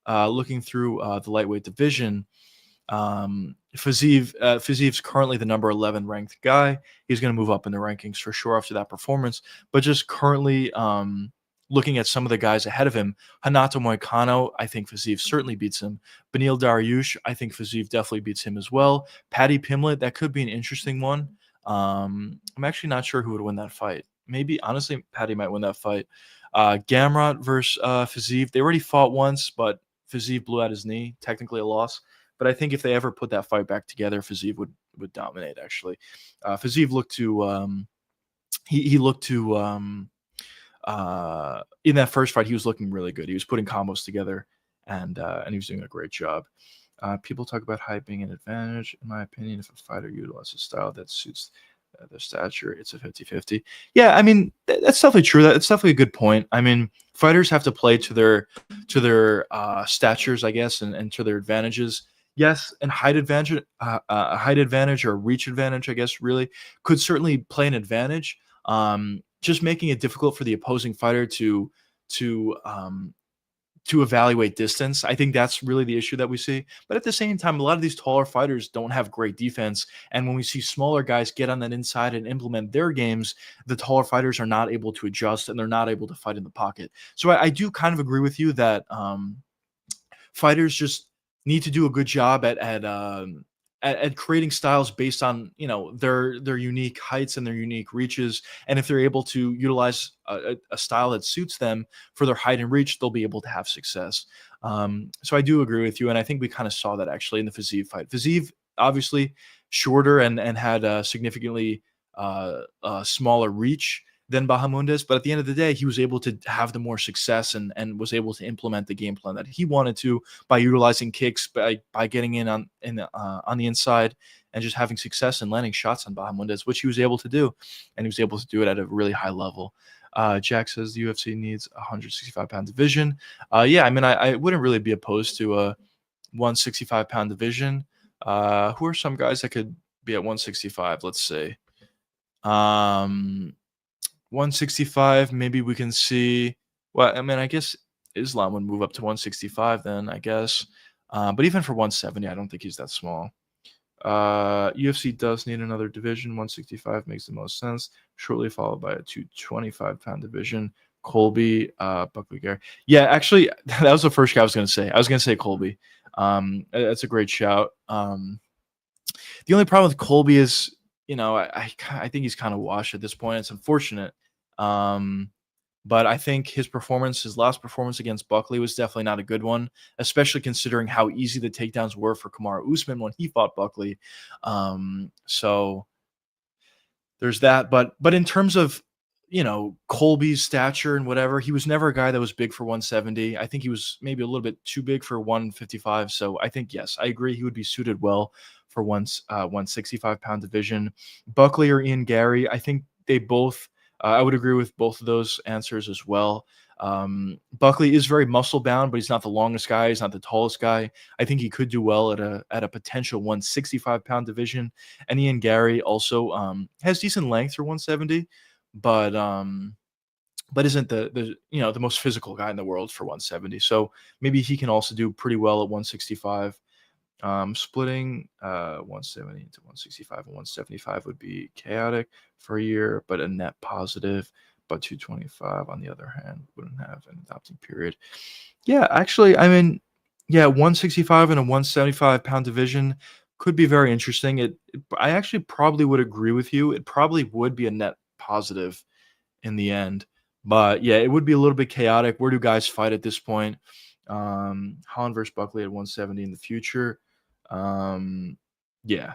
looking through the lightweight division, Fiziev's currently the number 11 ranked guy. He's going to move up in the rankings for sure after that performance. But just currently, looking at some of the guys ahead of him, Hanato Moicano, I think Fiziev certainly beats him. Benil Dariush, I think Fiziev definitely beats him as well. Paddy Pimblett, that could be an interesting one. I'm actually not sure who would win that fight. Maybe, honestly, Paddy might win that fight. Gamrot versus Fiziev. They already fought once, but Fiziev blew out his knee, technically a loss. But I think if they ever put that fight back together, Fiziev would dominate. Actually, Fiziev looked to he looked to in that first fight he was looking really good. He was putting combos together, and he was doing a great job. People talk about height being an advantage. In my opinion, if a fighter utilizes a style that suits their stature, it's a 50-50. Yeah, I mean that's definitely true. That's definitely a good point. I mean, fighters have to play to their statures, I guess, and to their advantages. Yes, and height advantage or reach advantage, I guess, really could certainly play an advantage. Just making it difficult for the opposing fighter to um, to evaluate distance. I think that's really the issue that we see. But at the same time, a lot of these taller fighters don't have great defense. And when we see smaller guys get on that inside and implement their games, the taller fighters are not able to adjust and they're not able to fight in the pocket. So I do kind of agree with you that fighters just need to do a good job at creating styles based on their unique heights and their unique reaches, and if they're able to utilize a style that suits them for their height and reach, they'll be able to have success. So I do agree with you, and I think we kind of saw that actually in the Fiziev fight. Fiziev obviously shorter and had a significantly smaller reach than Bahamondes, but at the end of the day, he was able to have the more success and was able to implement the game plan that he wanted to by utilizing kicks, by getting in on the inside and just having success and landing shots on Bahamondes, which he was able to do, and he was able to do it at a really high level. Jack says the UFC needs a 165-pound division. Yeah, I mean, I wouldn't really be opposed to a 165-pound division. Who are some guys that could be at 165? Let's see. 165, maybe we can see. Well, I mean, I guess Islam would move up to 165 then, I guess. But even for 170, I don't think he's that small. UFC does need another division. 165 makes the most sense. Shortly followed by a 225-pound division. Colby, Buckley Gary. Yeah, actually, that was the first guy I was going to say. I was going to say Colby. That's a great shout. The only problem with Colby is, I think he's kind of washed at this point. It's unfortunate. But I think his last performance against Buckley was definitely not a good one, especially considering how easy the takedowns were for Kamaru Usman when he fought Buckley. So there's that. But in terms of, Colby's stature and whatever, he was never a guy that was big for 170. I think he was maybe a little bit too big for 155. So I think, yes, I agree he would be suited well for 165-pound division. Buckley or Ian Gary, I think they both, I would agree with both of those answers as well. Buckley is very muscle bound, but he's not the longest guy. He's not the tallest guy. I think he could do well at a potential 165-pound division. And Ian Gary also has decent length for 170, but isn't the most physical guy in the world for 170. So maybe he can also do pretty well at 165. Splitting 170 into 165 and 175 would be chaotic for a year, but a net positive. But 225, on the other hand, wouldn't have an adopting period. Yeah, actually, I mean, 165 and a 175-pound division could be very interesting. I actually probably would agree with you. It probably would be a net positive in the end. But yeah, it would be a little bit chaotic. Where do guys fight at this point? Holland versus Buckley at 170 in the future. Yeah,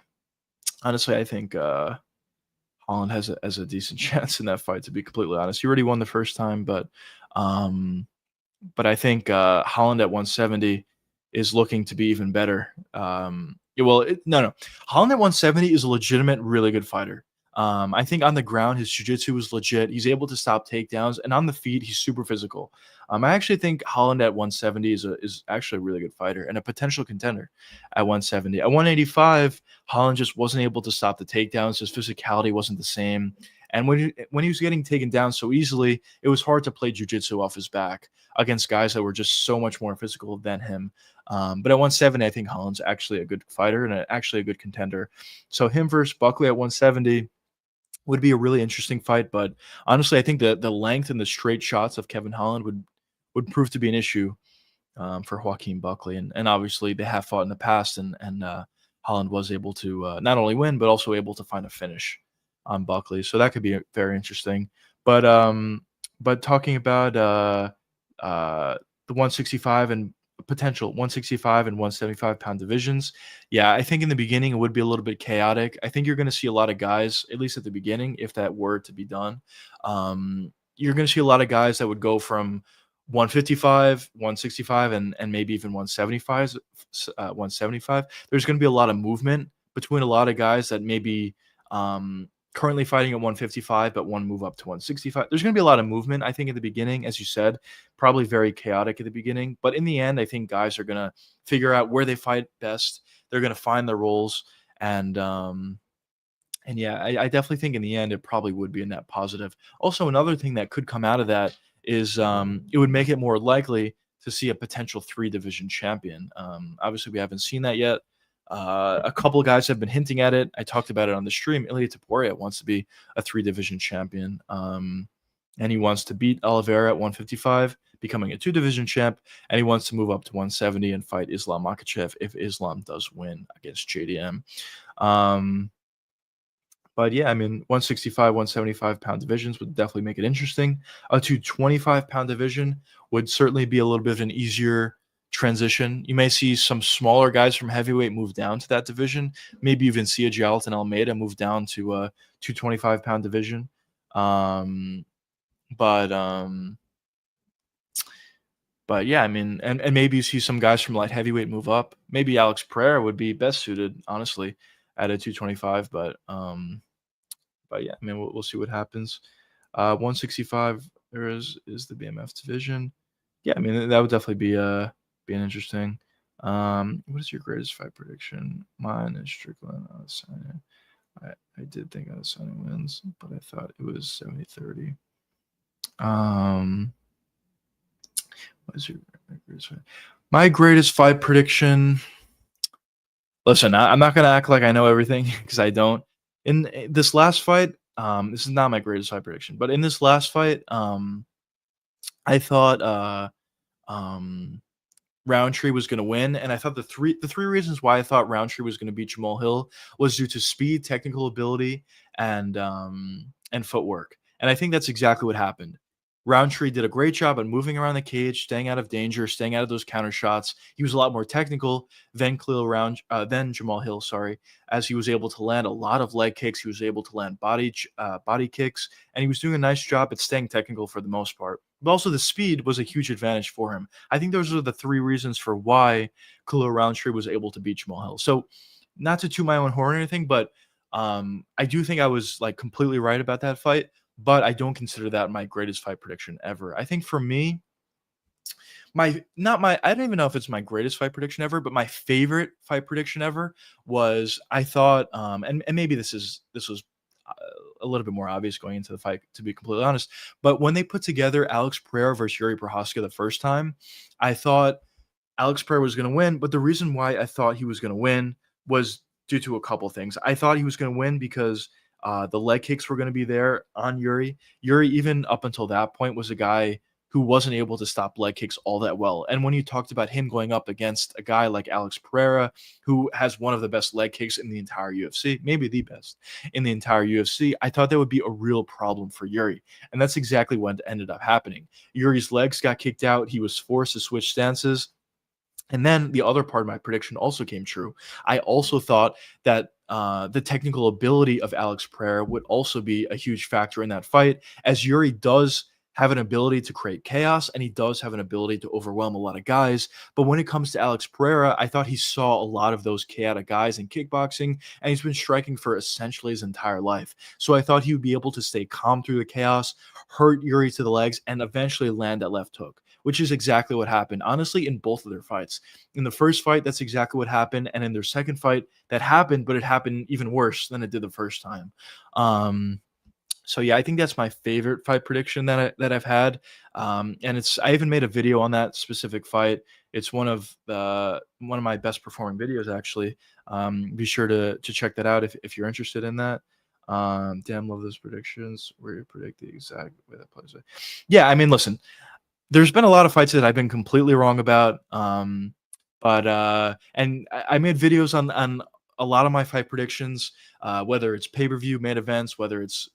honestly, I think Holland has a decent chance in that fight, to be completely honest. He already won the first time, but I think Holland at 170 is looking to be even better. No. Holland at 170 is a legitimate, really good fighter. I think on the ground, his jiu-jitsu is legit. He's able to stop takedowns, and on the feet, he's super physical. I actually think Holland at 170 is actually a really good fighter and a potential contender at 170. At 185, Holland just wasn't able to stop the takedowns. His physicality wasn't the same. And when he was getting taken down so easily, it was hard to play jiu-jitsu off his back against guys that were just so much more physical than him. But at 170, I think Holland's actually a good fighter and actually a good contender. So him versus Buckley at 170 would be a really interesting fight. But honestly, I think the length and the straight shots of Kevin Holland would prove to be an issue for Joaquin Buckley. And obviously, they have fought in the past, and Holland was able to not only win, but also able to find a finish on Buckley. So that could be very interesting. But talking about the 165 and potential 165 and 175 pound divisions. Yeah, I think in the beginning it would be a little bit chaotic. I think you're going to see a lot of guys, at least at the beginning, if that were to be done. You're going to see a lot of guys that would go from 155, 165, and maybe even 175. 175. There's going to be a lot of movement between a lot of guys that maybe currently fighting at 155, but one move up to 165. There's going to be a lot of movement, I think, at the beginning, as you said, probably very chaotic at the beginning. But in the end, I think guys are going to figure out where they fight best. They're going to find their roles. And yeah, I definitely think in the end, it probably would be a net positive. Also, another thing that could come out of that is it would make it more likely to see a potential 3-division champion. Obviously, we haven't seen that yet. A couple of guys have been hinting at it. I talked about it on the stream. Ilia Topuria wants to be a 3-division champion. And he wants to beat Oliveira at 155, becoming a 2-division champ. And he wants to move up to 170 and fight Islam Makhachev if Islam does win against JDM. But yeah, I mean, 165, 175 pound divisions would definitely make it interesting. A 225 pound division would certainly be a little bit of an easier transition. You may see some smaller guys from heavyweight move down to that division. Maybe even see a Jailton Almeida move down to a 225 pound division. But yeah, I mean, and maybe you see some guys from light heavyweight move up. Maybe Alex Pereira would be best suited, honestly, at a 225. But yeah, I mean, we'll see what happens. 165 is the BMF division. Yeah, I mean, that would definitely be an interesting. What is your greatest fight prediction? Mine is Strickland Adesanya. I did think Adesanya wins, but I thought it was 70-30. What is your greatest fight? My greatest fight prediction. Listen, I'm not gonna act like I know everything because I don't. In this last fight, this is not my greatest fight prediction, but in this last fight, I thought Roundtree was going to win, and I thought the three reasons why I thought Roundtree was going to beat Jamal Hill was due to speed, technical ability, and footwork. And I think that's exactly what happened. Roundtree did a great job at moving around the cage, staying out of danger, staying out of those counter shots. He was a lot more technical than Jamal Hill, as he was able to land a lot of leg kicks. He was able to land body kicks, and he was doing a nice job at staying technical for the most part. But also the speed was a huge advantage for him. I think those are the 3 reasons for why Khalil Roundtree was able to beat Jamal Hill. So not to toot my own horn or anything, but I do think I was like completely right about that fight. But I don't consider that my greatest fight prediction ever. I think for me, I don't even know if it's my greatest fight prediction ever, but my favorite fight prediction ever was, I thought, and maybe this was a little bit more obvious going into the fight, to be completely honest, but when they put together Alex Pereira versus Yuri Prochazka the first time, I thought Alex Pereira was going to win. But the reason why I thought he was going to win was due to a couple things. I thought he was going to win because the leg kicks were going to be there on Yuri. Yuri, even up until that point, was a guy who wasn't able to stop leg kicks all that well. And when you talked about him going up against a guy like Alex Pereira, who has one of the best leg kicks in the entire UFC, maybe the best in the entire UFC, I thought that would be a real problem for Yuri. And that's exactly what ended up happening. Yuri's legs got kicked out. He was forced to switch stances. And then the other part of my prediction also came true. I also thought that the technical ability of Alex Pereira would also be a huge factor in that fight, as Yuri does have an ability to create chaos, and he does have an ability to overwhelm a lot of guys. But when it comes to Alex Pereira, I thought he saw a lot of those chaotic guys in kickboxing, and he's been striking for essentially his entire life. So I thought he would be able to stay calm through the chaos, hurt Yuri to the legs, and eventually land that left hook, which is exactly what happened, honestly, in both of their fights. In the first fight, that's exactly what happened. And in their second fight, that happened, but it happened even worse than it did the first time. Um, so yeah, I think that's my favorite fight prediction that I've had, and I even made a video on that specific fight. It's one of my best performing videos actually. Be sure to check that out if you're interested in that. Damn, love those predictions where you predict the exact way that plays out. Yeah, I mean, listen, there's been a lot of fights that I've been completely wrong about, but and I made videos on a lot of my fight predictions, whether it's pay-per-view main events, whether it's,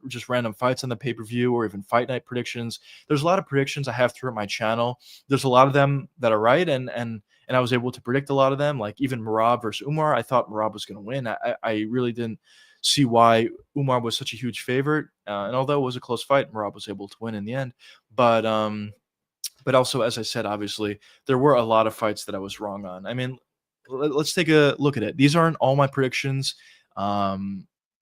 just random fights on the pay-per-view or even fight night predictions. There's a lot of predictions I have throughout my channel. There's a lot of them that are right, and I was able to predict a lot of them, like even Merab versus Umar. I thought Merab was going to win. I really didn't see why Umar was such a huge favorite. And although it was a close fight, Merab was able to win in the end. But also, as I said, obviously, there were a lot of fights that I was wrong on. I mean, let's take a look at it. These aren't all my predictions.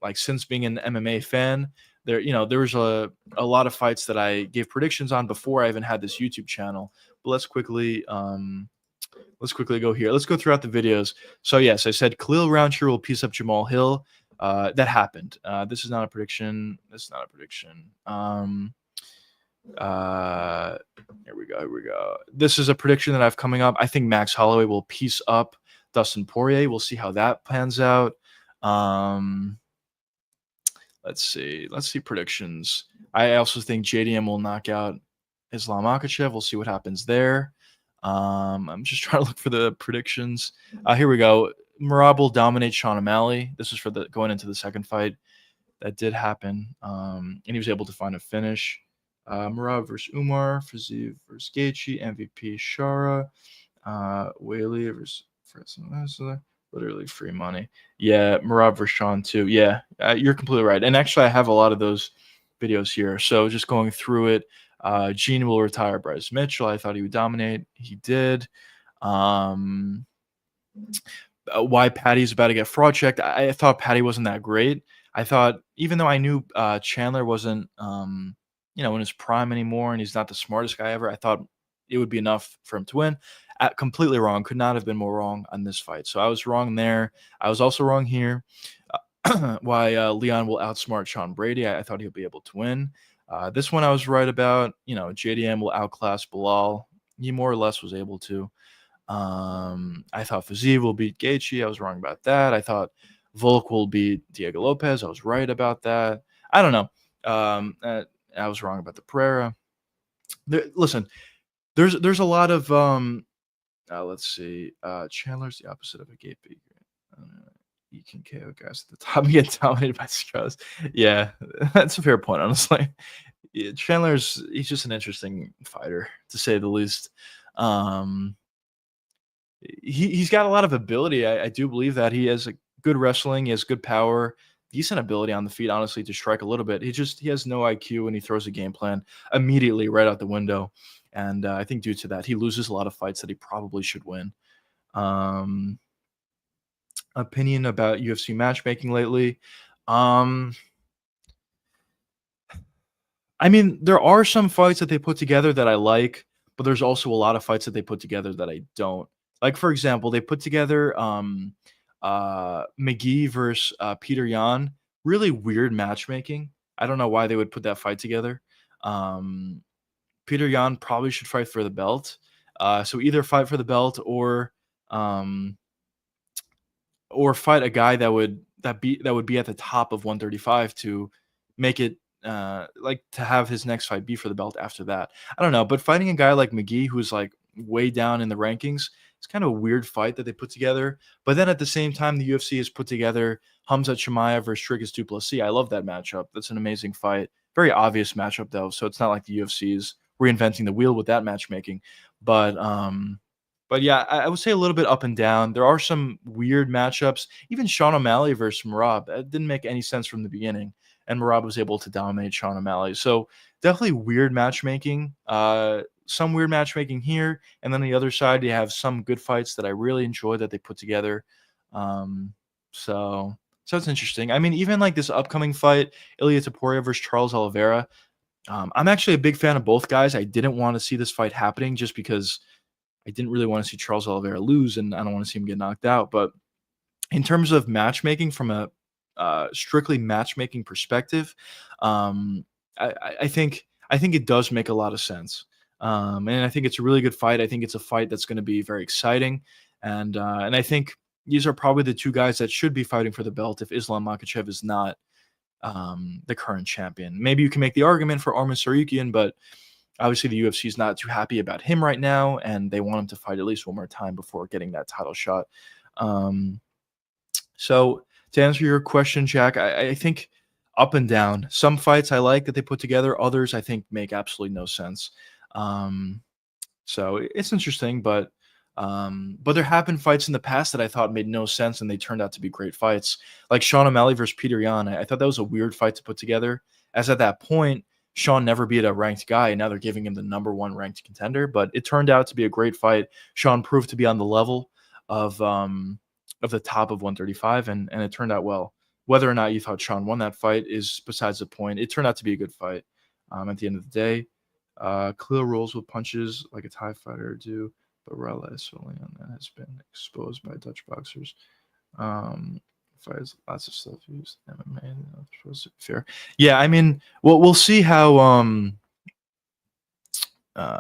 Like, since being an MMA fan, there was a lot of fights that I gave predictions on before I even had this YouTube channel. But let's quickly go here. Let's go throughout the videos. So yes, I said Khalil Rountree will piece up Jamal Hill. That happened. This is not a prediction. This is not a prediction. Here we go. This is a prediction that I have coming up. I think Max Holloway will piece up Dustin Poirier. We'll see how that pans out. Let's see predictions. I also think JDM will knock out Islam Makhachev. We'll see what happens there. I'm just trying to look for the predictions. Here we go. Merab will dominate Sean O'Malley. This is for going into the second fight. That did happen. And he was able to find a finish. Merab versus Umar, Fiziev versus Gaethje, MVP Shara, Whaley versus Fresno. Literally free money. Yeah, Merab versus Sean too. Yeah, you're completely right. And actually, I have a lot of those videos here. So just going through it, Gene will retire Bryce Mitchell. I thought he would dominate. He did. Why Patty's about to get fraud checked. I thought Patty wasn't that great. I thought, even though I knew Chandler wasn't, in his prime anymore, and he's not the smartest guy ever, I thought it would be enough for him to win. Completely wrong. Could not have been more wrong on this fight. So I was wrong there. I was also wrong here. Why Leon will outsmart Sean Brady. I thought he'll be able to win. This one I was right about. JDM will outclass Bilal. He more or less was able to. I thought Fiziev will beat Gaethje. I was wrong about that. I thought Volk will beat Diego Lopez. I was right about that. I don't know. I was wrong about the Pereira. Listen, there's a lot of let's see. Chandler's the opposite of a gatekeeper. You can KO guys at the top and get dominated by Strauss. Yeah, that's a fair point, honestly. Yeah, he's just an interesting fighter, to say the least. He's got a lot of ability. I do believe that he has a good wrestling. He has good power, decent ability on the feet, honestly, to strike a little bit. He has no IQ, and he throws a game plan immediately right out the window. And I think due to that, he loses a lot of fights that he probably should win. Opinion about UFC matchmaking lately. I mean, there are some fights that they put together that I like, but there's also a lot of fights that they put together that I don't. Like, for example, they put together McGee versus Peter Yan. Really weird matchmaking. I don't know why they would put that fight together. Peter Yan probably should fight for the belt. So either fight for the belt or fight a guy that would be at the top of 135 to make it like to have his next fight be for the belt after that. I don't know, but fighting a guy like McGee who's like way down in the rankings, it's kind of a weird fight that they put together. But then at the same time, the UFC has put together Khamzat Chimaev versus Dricus du Plessis. I love that matchup. That's an amazing fight. Very obvious matchup though, so it's not like the UFC is reinventing the wheel with that matchmaking. But yeah, I would say a little bit up and down. There are some weird matchups. Even Sean O'Malley versus Merab, it didn't make any sense from the beginning. and Merab was able to dominate Sean O'Malley. So definitely weird matchmaking. Some weird matchmaking here, and then on the other side, you have some good fights that I really enjoy that they put together. Um, so so it's interesting. I mean, even like this upcoming fight, Ilia Topuria versus Charles Oliveira. I'm actually a big fan of both guys. I didn't want to see this fight happening just because I didn't really want to see Charles Oliveira lose, and I don't want to see him get knocked out. But in terms of matchmaking, from a strictly matchmaking perspective, um, I think it does make a lot of sense, and I think it's a really good fight. I think it's a fight that's going to be very exciting, and I think these are probably the two guys that should be fighting for the belt if Islam Makhachev is not the current champion. Maybe you can make the argument for Arman Tsarukyan, but obviously the UFC is not too happy about him right now, and they want him to fight at least one more time before getting that title shot. Um, so to answer your question, Jack, I think up and down. Some fights I like that they put together. Others I think make absolutely no sense. Um, so it's interesting, but there have been fights in the past that I thought made no sense and they turned out to be great fights. Like Sean O'Malley versus Peter Yan. I thought that was a weird fight to put together. As at that point, Sean never beat a ranked guy, and now they're giving him the number one ranked contender. But it turned out to be a great fight. Sean proved to be on the level of the top of 135, and it turned out well. Whether or not you thought Sean won that fight is besides the point. It turned out to be a good fight. At the end of the day, Khalil rolls with punches like a Thai fighter do, but Rella Solian has been exposed by Dutch boxers. Fights lots of stuff used MMA. Supposed to be fair. Yeah, I mean, we'll see how.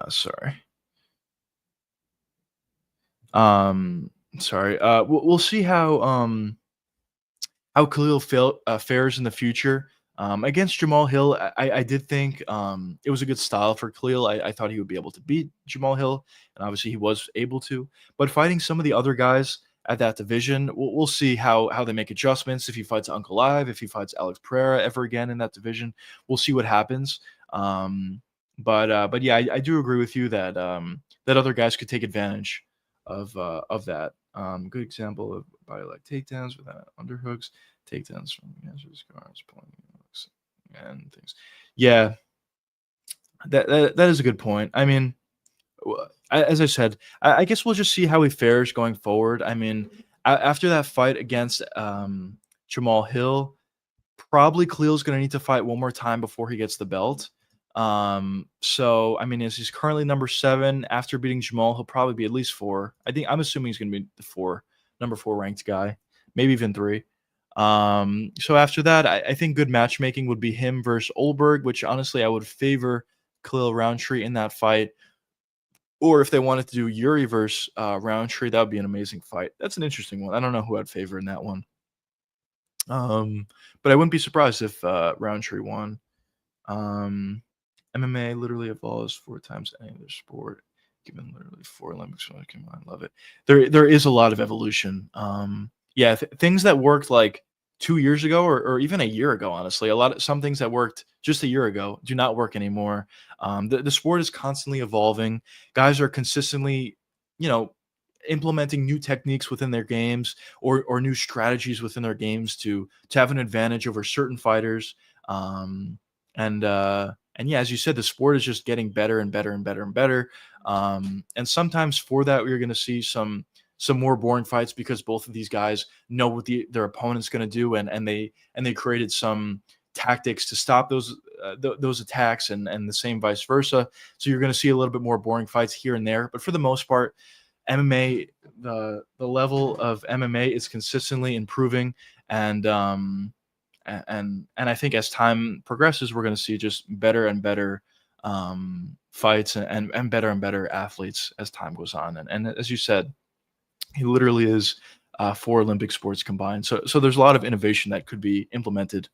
Sorry. Sorry. We'll see how Khalil fares in the future. Against Jamal Hill, I did think it was a good style for Khalil. I thought he would be able to beat Jamal Hill, and obviously he was able to. But fighting some of the other guys at that division, we'll see how they make adjustments. If he fights Uncle Live, if he fights Alex Pereira ever again in that division, we'll see what happens. But yeah, I do agree with you that that other guys could take advantage of that. Good example of body like takedowns without underhooks, takedowns from answers, guards, pulling hooks, and things. Yeah, that is a good point. I mean, as I said, I guess we'll just see how he fares going forward. I mean, after that fight against Jamal Hill, probably Khalil's going to need to fight one more time before he gets the belt. So I mean, as he's currently number 7, after beating Jamal, he'll probably be at least 4. I'm assuming he's going to be the number 4 ranked guy, maybe even 3. So after that, I think good matchmaking would be him versus Olberg, which honestly I would favor Khalil Roundtree in that fight. Or if they wanted to do Yuri versus Roundtree, that would be an amazing fight. That's an interesting one. I don't know who I'd favor in that one. But I wouldn't be surprised if Roundtree won. MMA literally evolves 4 times any other sport, given literally 4 Olympics. I love it. There is a lot of evolution. Yeah, things that worked like 2 years ago or even a year ago, honestly, some things that worked just a year ago do not work anymore. The sport is constantly evolving. Guys are consistently, implementing new techniques within their games or new strategies within their games to have an advantage over certain fighters. And yeah, as you said, the sport is just getting better and better and better and better. And sometimes for that, we're going to see some more boring fights because both of these guys know what their opponent's going to do, and they created some tactics to stop those attacks, and the same vice versa. So you're going to see a little bit more boring fights here and there, but for the most part, MMA, the level of MMA is consistently improving, and I think as time progresses, we're going to see just better and better fights and better athletes as time goes on. And as you said, he literally is 4 Olympic sports combined. So there's a lot of innovation that could be implemented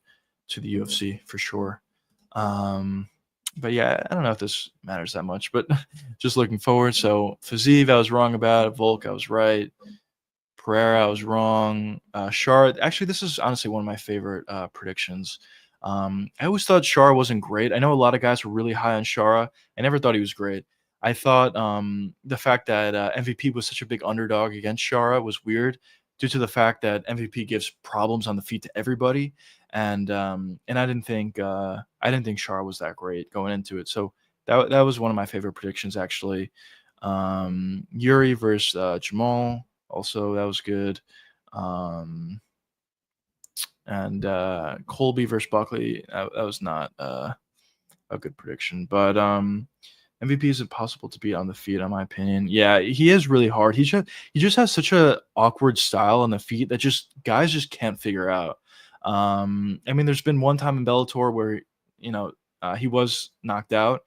to the UFC for sure. But yeah, I don't know if this matters that much, but just looking forward. So Fiziev, I was wrong about. Volk, I was right. Pereira, I was wrong. Shar, actually, this is honestly one of my favorite predictions. I always thought Shara wasn't great. I know a lot of guys were really high on Shara. I never thought he was great. I thought the fact that MVP was such a big underdog against Shara was weird. due to the fact that MVP gives problems on the feet to everybody, and I didn't think Shar was that great going into it. So that was one of my favorite predictions actually. Yuri versus Jamal, also that was good. Um, and Colby versus Buckley, that was not a good prediction. But MVP is impossible to beat on the feet, in my opinion. Yeah, he is really hard. He just has such a awkward style on the feet that just guys just can't figure out. I mean, there's been one time in Bellator where he was knocked out,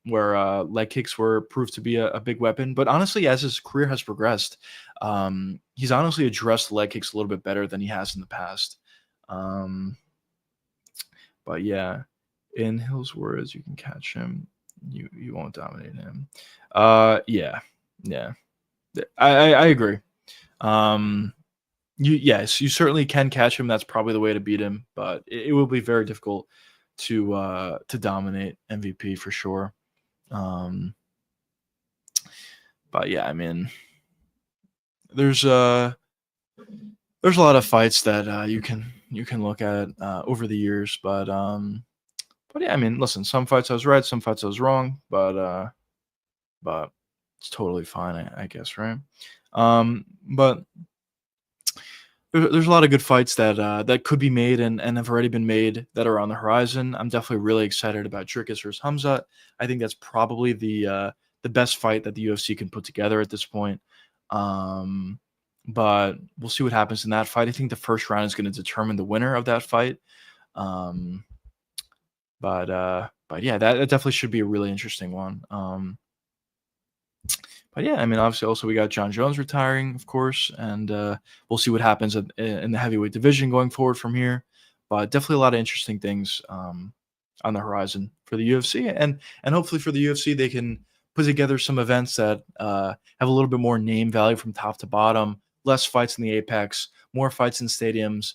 where leg kicks were proved to be a big weapon. But honestly, as his career has progressed, he's honestly addressed leg kicks a little bit better than he has in the past. Um, but yeah, in Hill's words, you can catch him. You won't dominate him. Yeah, yeah. I agree. Um, yes, you certainly can catch him. That's probably the way to beat him, but it will be very difficult to dominate MVP for sure. Um, but yeah, I mean, there's uh there's a lot of fights that you can look at over the years, but yeah, I mean, listen, some fights I was right, some fights I was wrong, but it's totally fine, I guess, right? But there's a lot of good fights that could be made and have already been made that are on the horizon. I'm definitely really excited about Dricus versus Hamzat. I think that's probably the best fight that the UFC can put together at this point. Um, but we'll see what happens in that fight. I think the first round is going to determine the winner of that fight. Um, but yeah, that definitely should be a really interesting one. But yeah, I mean, obviously, also we got John Jones retiring, of course, and we'll see what happens in the heavyweight division going forward from here. But definitely a lot of interesting things on the horizon for the UFC, and hopefully for the UFC, they can put together some events that have a little bit more name value from top to bottom, less fights in the Apex, more fights in stadiums,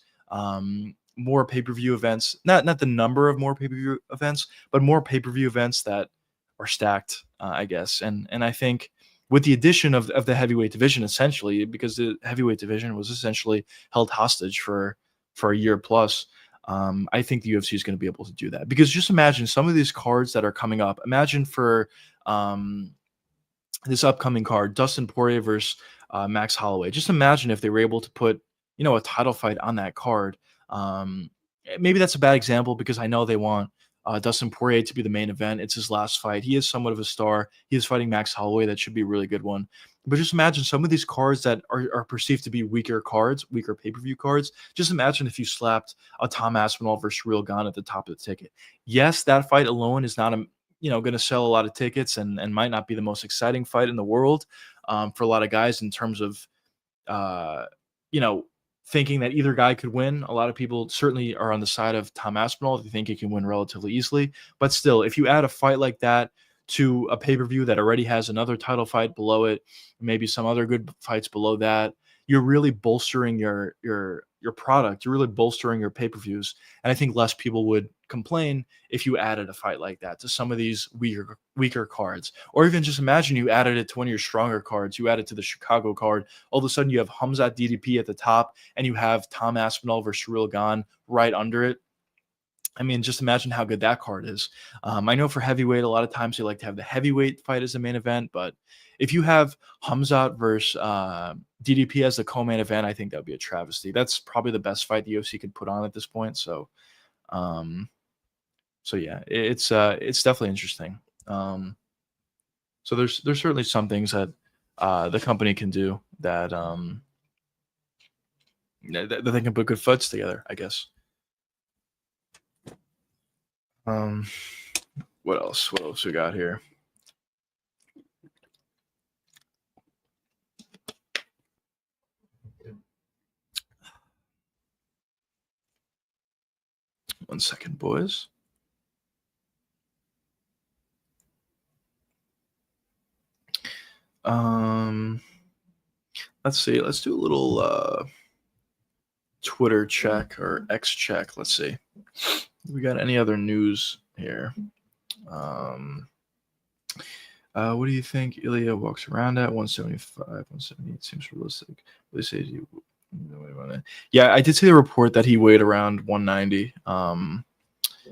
more pay per view events. Not the number of more pay per view events, but more pay per view events that are stacked, I guess. And I think with the addition of the heavyweight division, essentially, because the heavyweight division was essentially held hostage for a year plus. I think the UFC is going to be able to do that because just imagine some of these cards that are coming up. Imagine for um, this upcoming card, Dustin Poirier versus Max Holloway. Just imagine if they were able to put a title fight on that card. Maybe that's a bad example because I know they want Dustin Poirier to be the main event. It's his last fight. He is somewhat of a star. He is fighting Max Holloway. That should be a really good one. But just imagine some of these cards that are perceived to be weaker cards, weaker pay-per-view cards. Just imagine if you slapped a Tom Aspinall versus Real Gun at the top of the ticket. Yes, that fight alone is not going to sell a lot of tickets and might not be the most exciting fight in the world for a lot of guys in terms of uh, you know, thinking that either guy could win. A lot of people certainly are on the side of Tom Aspinall. They think he can win relatively easily. But still, if you add a fight like that to a pay per view that already has another title fight below it, maybe some other good fights below that, you're really bolstering your product. You're really bolstering your pay per views. And I think less people would complain if you added a fight like that to some of these weaker cards. Or even just imagine you added it to one of your stronger cards. You add it to the Chicago card. All of a sudden you have Hamzat DDP at the top and you have Tom Aspinall versus Shiril Ghan right under it. I mean, just imagine how good that card is. I know for heavyweight, a lot of times they like to have the heavyweight fight as the main event, but if you have Hamzat versus DDP as the co-main event, I think that would be a travesty. That's probably the best fight the UFC could put on at this point. Um, so yeah, it's definitely interesting. So there's certainly some things that the company can do that they can put good fights together, I guess. Um, what else? What else we got here? One second, boys. Let's see. Let's do a little Twitter check or X check. Let's see. We got any other news here? What do you think Ilya walks around at? 175, 178 seems realistic. They say you. Wait a minute. Yeah, I did see the report that he weighed around 190.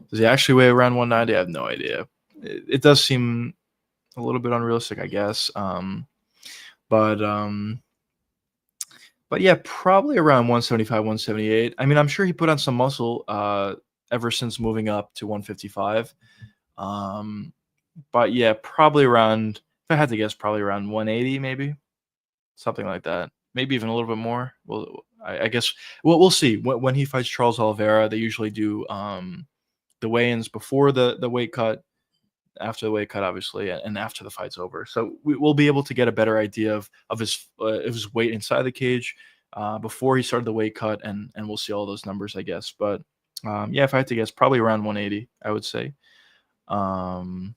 Does he actually weigh around 190? I have no idea. It does seem a little bit unrealistic, I guess. But um, but yeah, probably around 175, 178. I mean, I'm sure he put on some muscle ever since moving up to 155. Um, but yeah, probably around. If I had to guess, probably around 180, maybe something like that. Maybe even a little bit more. Well, I guess we'll see when he fights Charles Oliveira. They usually do the weigh-ins before the weight cut, after the weight cut, obviously, and after the fight's over. So we'll be able to get a better idea of his weight inside the cage before he started the weight cut, and we'll see all those numbers, I guess. But yeah, if I had to guess, probably around 180, I would say. Um,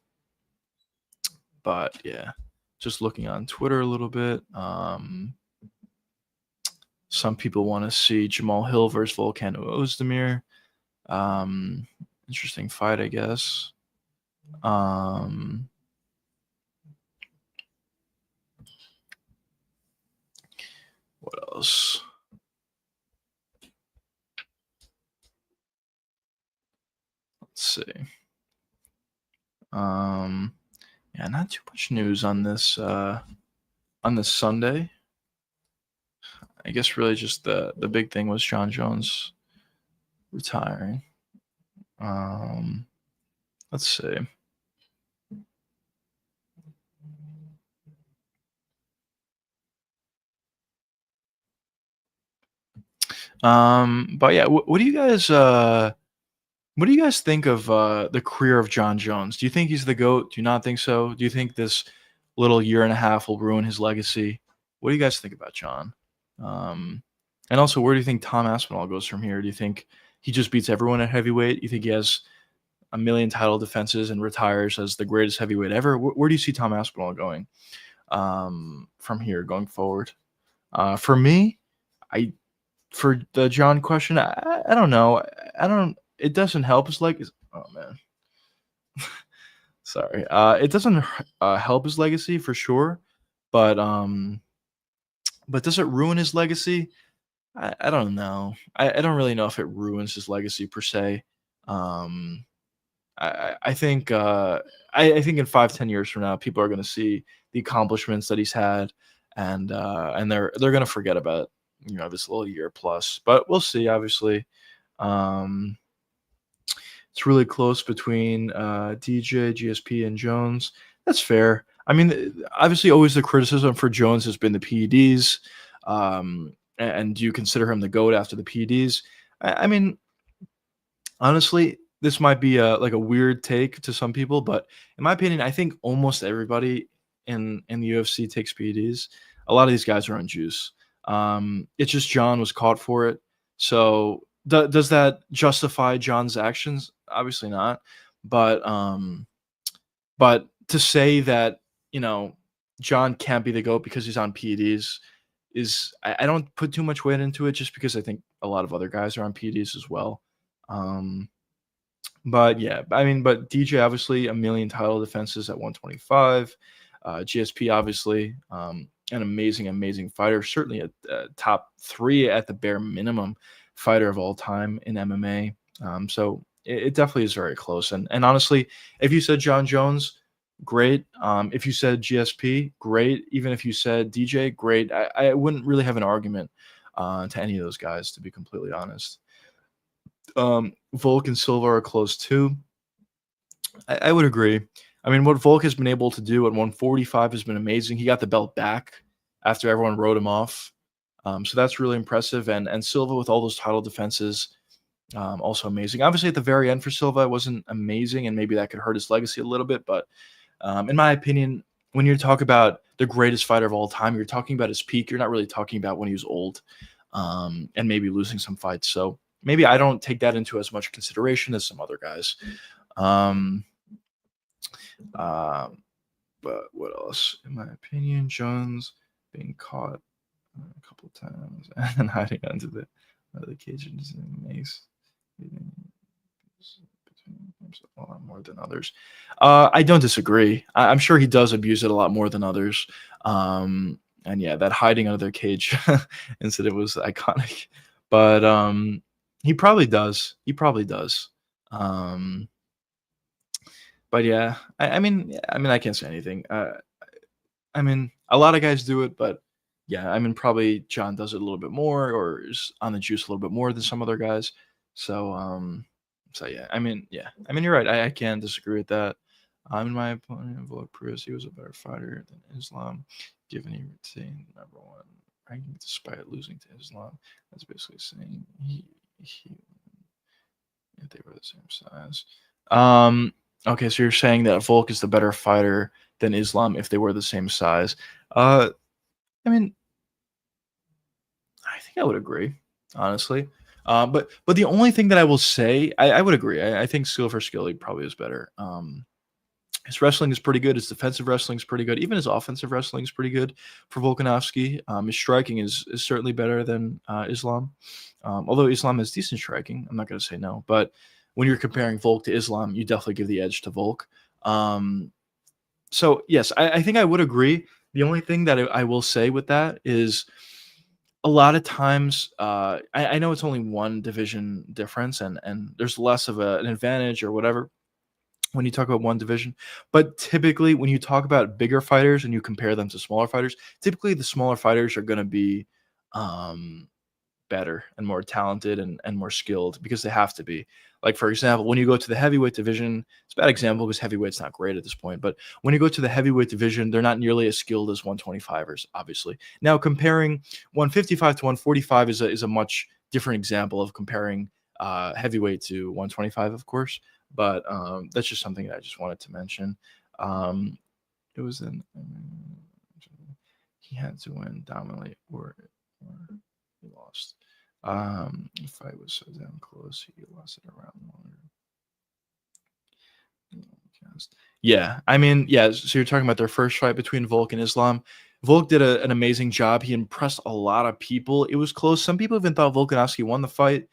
but yeah, just looking on Twitter a little bit. Some people want to see Jamal Hill versus Volkan Ozdemir. Um, Interesting fight, I guess. Um, what else? Let's see. Yeah, not too much news on this Sunday. I guess really just the big thing was John Jones retiring. Let's see. But yeah, what do you guys think of the career of John Jones? Do you think he's the GOAT? Do you not think so? Do you think this little year and a half will ruin his legacy? What do you guys think about John? Um, and also, where do you think Tom Aspinall goes from here? Do you think he just beats everyone at heavyweight? You think he has a million title defenses and retires as the greatest heavyweight ever? Where do you see Tom Aspinall going from here going forward? For me, I for the John question, I don't know. I don't. It doesn't help his oh man, sorry. It doesn't help his legacy for sure, but does it ruin his legacy? I don't know. I don't really know if it ruins his legacy per se. Um, I think I think in 5-10 years from now, people are going to see the accomplishments that he's had, and they're going to forget about this little year plus. But we'll see. Obviously, um, it's really close between DJ, GSP, and Jones. That's fair. I mean, obviously, always the criticism for Jones has been the PEDs. And do you consider him the GOAT after the PEDs? I mean, honestly, this might be like a weird take to some people, but in my opinion, I think almost everybody in the UFC takes PEDs. A lot of these guys are on juice. It's just John was caught for it. So does that justify John's actions? Obviously not. But but to say that you know John can't be the GOAT because he's on PEDs is I don't put too much weight into it just because I think a lot of other guys are on PEDs as well. Um, but yeah, I mean, but DJ obviously a million title defenses at 125. GSP obviously an amazing fighter, certainly a top three at the bare minimum fighter of all time in MMA. So it definitely is very close. And honestly, if you said John Jones, great. If you said GSP, great. Even if you said DJ, great. I wouldn't really have an argument to any of those guys, to be completely honest. Volk and Silva are close too. I would agree. I mean, what Volk has been able to do at 145 has been amazing. He got the belt back after everyone wrote him off. So that's really impressive. And Silva with all those title defenses, also amazing. Obviously, at the very end for Silva, it wasn't amazing, and maybe that could hurt his legacy a little bit. But in my opinion, when you talk about the greatest fighter of all time, you're talking about his peak. You're not really talking about when he was old and maybe losing some fights. So maybe I don't take that into as much consideration as some other guys. Um, uh, but what else? In my opinion, Jones being caught a couple of times and hiding under the cage makes A lot more than others. I don't disagree. I'm sure he does abuse it a lot more than others. And yeah, that hiding under their cage incident was iconic. But he probably does. He probably does. Um, but yeah, I mean, I can't say anything. I mean, a lot of guys do it, but yeah, I mean, probably John does it a little bit more, or is on the juice a little bit more than some other guys. So, so yeah, I mean, you're right. I can't disagree with that. In my opinion, Volk proves he was a better fighter than Islam, given he retained number one ranking despite losing to Islam. That's basically saying he if they were the same size. Um, okay, so you're saying that Volk is the better fighter than Islam if they were the same size. Uh, I mean, I think I would agree, honestly. But the only thing that I will say, I would agree. I think skill for skill, he probably is better. His wrestling is pretty good. His defensive wrestling is pretty good. Even his offensive wrestling is pretty good for Volkanovski. His striking is certainly better than Islam. Although Islam has decent striking, I'm not going to say no. But when you're comparing Volk to Islam, you definitely give the edge to Volk. So yes, I think I would agree. The only thing that I will say with that is a lot of times, I know it's only one division difference, and there's less of an advantage or whatever when you talk about one division. But typically, when you talk about bigger fighters and you compare them to smaller fighters, typically the smaller fighters are going to be um, better and more talented and more skilled because they have to be. Like, for example, when you go to the heavyweight division, it's a bad example because heavyweight's not great at this point. But when you go to the heavyweight division, they're not nearly as skilled as 125ers, obviously. Now, comparing 155 to 145 is a much different example of comparing heavyweight to 125, of course. But that's just something that I just wanted to mention. Um, it was in he had to win dominantly or he lost. The fight was so damn close. He lost it around longer. Yeah, I mean, yeah. So you're talking about their first fight between Volk and Islam. Volk did an amazing job. He impressed a lot of people. It was close. Some people even thought Volkanovski won the fight.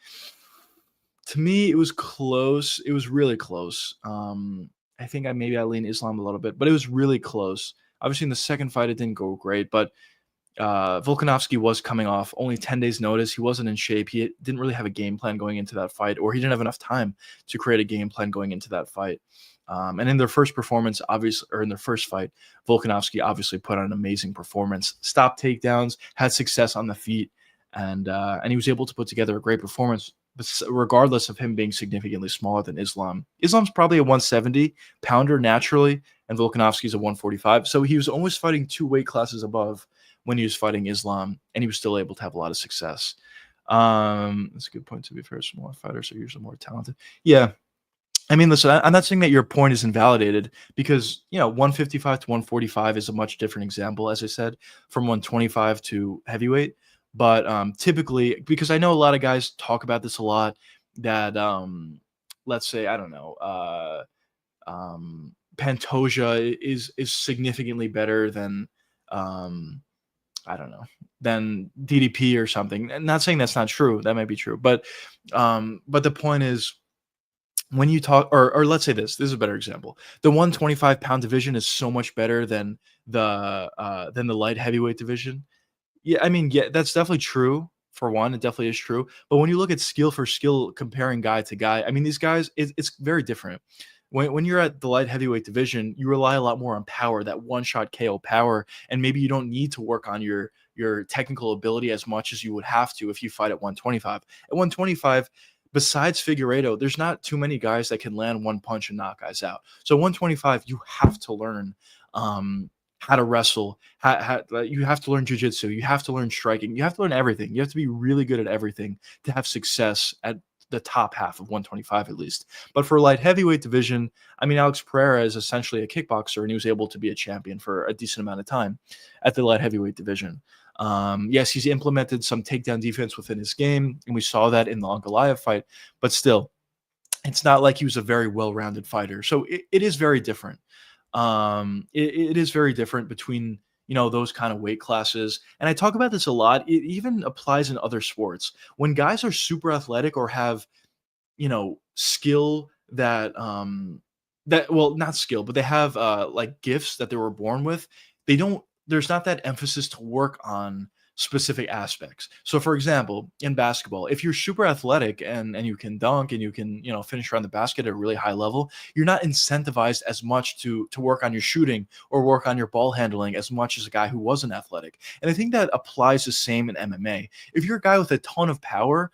To me, it was close. It was really close. I think I lean Islam a little bit, but it was really close. Obviously, in the second fight, it didn't go great, but Volkanovski was coming off only 10 days notice. He wasn't in shape. He didn't really have a game plan going into that fight, or he didn't have enough time to create a game plan going into that fight. And in their first performance, obviously, or in their first fight, Volkanovski obviously put on an amazing performance, stopped takedowns, had success on the feet, and he was able to put together a great performance, regardless of him being significantly smaller than Islam. Islam's probably a 170 pounder naturally, and Volkanovski's a 145. So he was almost fighting two weight classes above when he was fighting Islam, and he was still able to have a lot of success. That's a good point. To be fair, smaller fighters are usually more talented. Yeah, I mean, listen, I'm not saying that your point is invalidated because 155 to 145 is a much different example, as I said, from 125 to heavyweight. But typically, because I know a lot of guys talk about this a lot, that let's say I don't know, Pantoja is significantly better than um, I don't know, than DDP or something. And not saying that's not true. That might be true. But the point is when you talk or let's say this is a better example. The 125-pound division is so much better than the light heavyweight division. Yeah, I mean, yeah, that's definitely true. For one, it definitely is true. But when you look at skill for skill, comparing guy to guy, I mean, these guys, it's very different. When you're at the light heavyweight division, you rely a lot more on power, that one shot KO power, and maybe you don't need to work on your technical ability as much as you would have to if you fight at 125. At 125, besides Figueiredo, there's not too many guys that can land one punch and knock guys out. So 125, you have to learn. How to wrestle, you have to learn jujitsu, you have to learn striking, you have to learn everything. You have to be really good at everything to have success at the top half of 125 at least. But for light heavyweight division, I mean, Alex Pereira is essentially a kickboxer, and he was able to be a champion for a decent amount of time at the light heavyweight division. Yes, he's implemented some takedown defense within his game, and we saw that in the Ankalaev fight, but still, it's not like he was a very well-rounded fighter. So it is very different. It is very different between those kind of weight classes, and I talk about this a lot. It even applies in other sports when guys are super athletic or have skill that that well, not skill, but they have like gifts that they were born with. They don't There's not that emphasis to work on specific aspects. So for example, in basketball, if you're super athletic and you can dunk and you can, finish around the basket at a really high level, you're not incentivized as much to work on your shooting or work on your ball handling as much as a guy who wasn't athletic. And I think that applies the same in MMA. If you're a guy with a ton of power,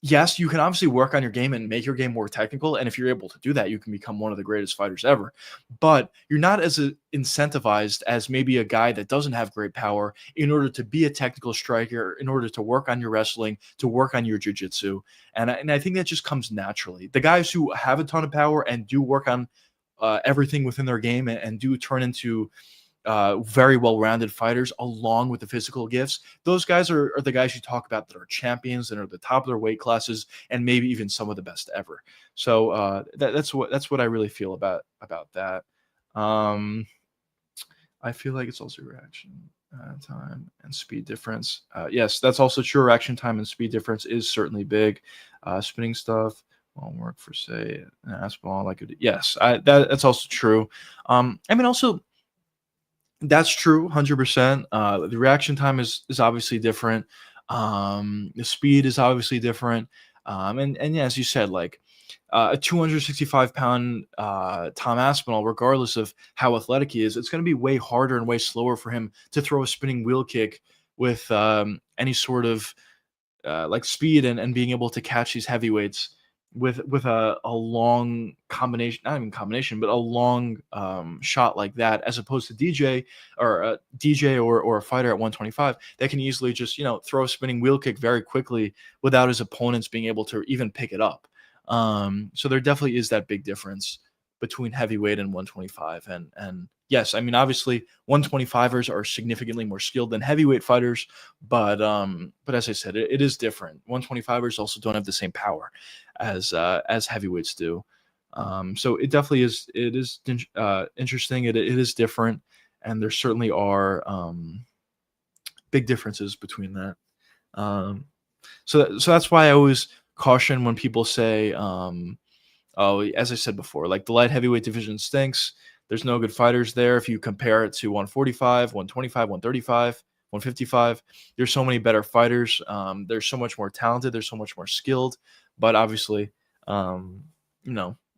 yes, you can obviously work on your game and make your game more technical. And if you're able to do that, you can become one of the greatest fighters ever. But you're not as incentivized as maybe a guy that doesn't have great power in order to be a technical striker, in order to work on your wrestling, to work on your jujitsu. And I think that just comes naturally. The guys who have a ton of power and do work on everything within their game and do turn into very well-rounded fighters along with the physical gifts. Those guys are the guys you talk about that are champions and are at the top of their weight classes and maybe even some of the best ever. So that's what I really feel about that. Um, I feel like it's also reaction time and speed difference. Yes, that's also true. Reaction time and speed difference is certainly big. Spinning stuff won't work for say an ass ball like it. Yes, that's also true. I mean also that's true, 100%. The reaction time is obviously different. The speed is obviously different. And yeah, as you said, like a 265-pound Tom Aspinall, regardless of how athletic he is, it's going to be way harder and way slower for him to throw a spinning wheel kick with any sort of like speed and being able to catch these heavyweights with a long combination, not even combination, but a long shot like that, as opposed to DJ or a fighter at 125 that can easily just throw a spinning wheel kick very quickly without his opponents being able to even pick it up. So there definitely is that big difference between heavyweight and 125. And yes, I mean obviously 125ers are significantly more skilled than heavyweight fighters, but as I said, it is different. 125ers also don't have the same power as heavyweights do. So it definitely is. It is interesting. It is different, and there certainly are big differences between that. Um, so that's why I always caution when people say, "Oh, as I said before, like the light heavyweight division stinks. There's no good fighters there. If you compare it to 145, 125, 135, 155, there's so many better fighters. They're so much more talented. They're so much more skilled. But obviously, um,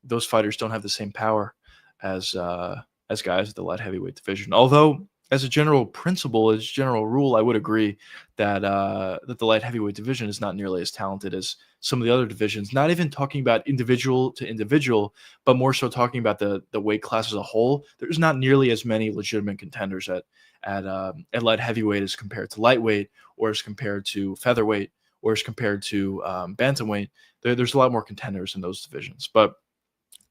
those fighters don't have the same power as guys at the light heavyweight division. Although, as a general principle, as a general rule, I would agree that the light heavyweight division is not nearly as talented as some of the other divisions. Not even talking about individual to individual, but more so talking about the weight class as a whole. There's not nearly as many legitimate contenders at light heavyweight as compared to lightweight, or as compared to featherweight, or as compared to bantamweight. There's a lot more contenders in those divisions. But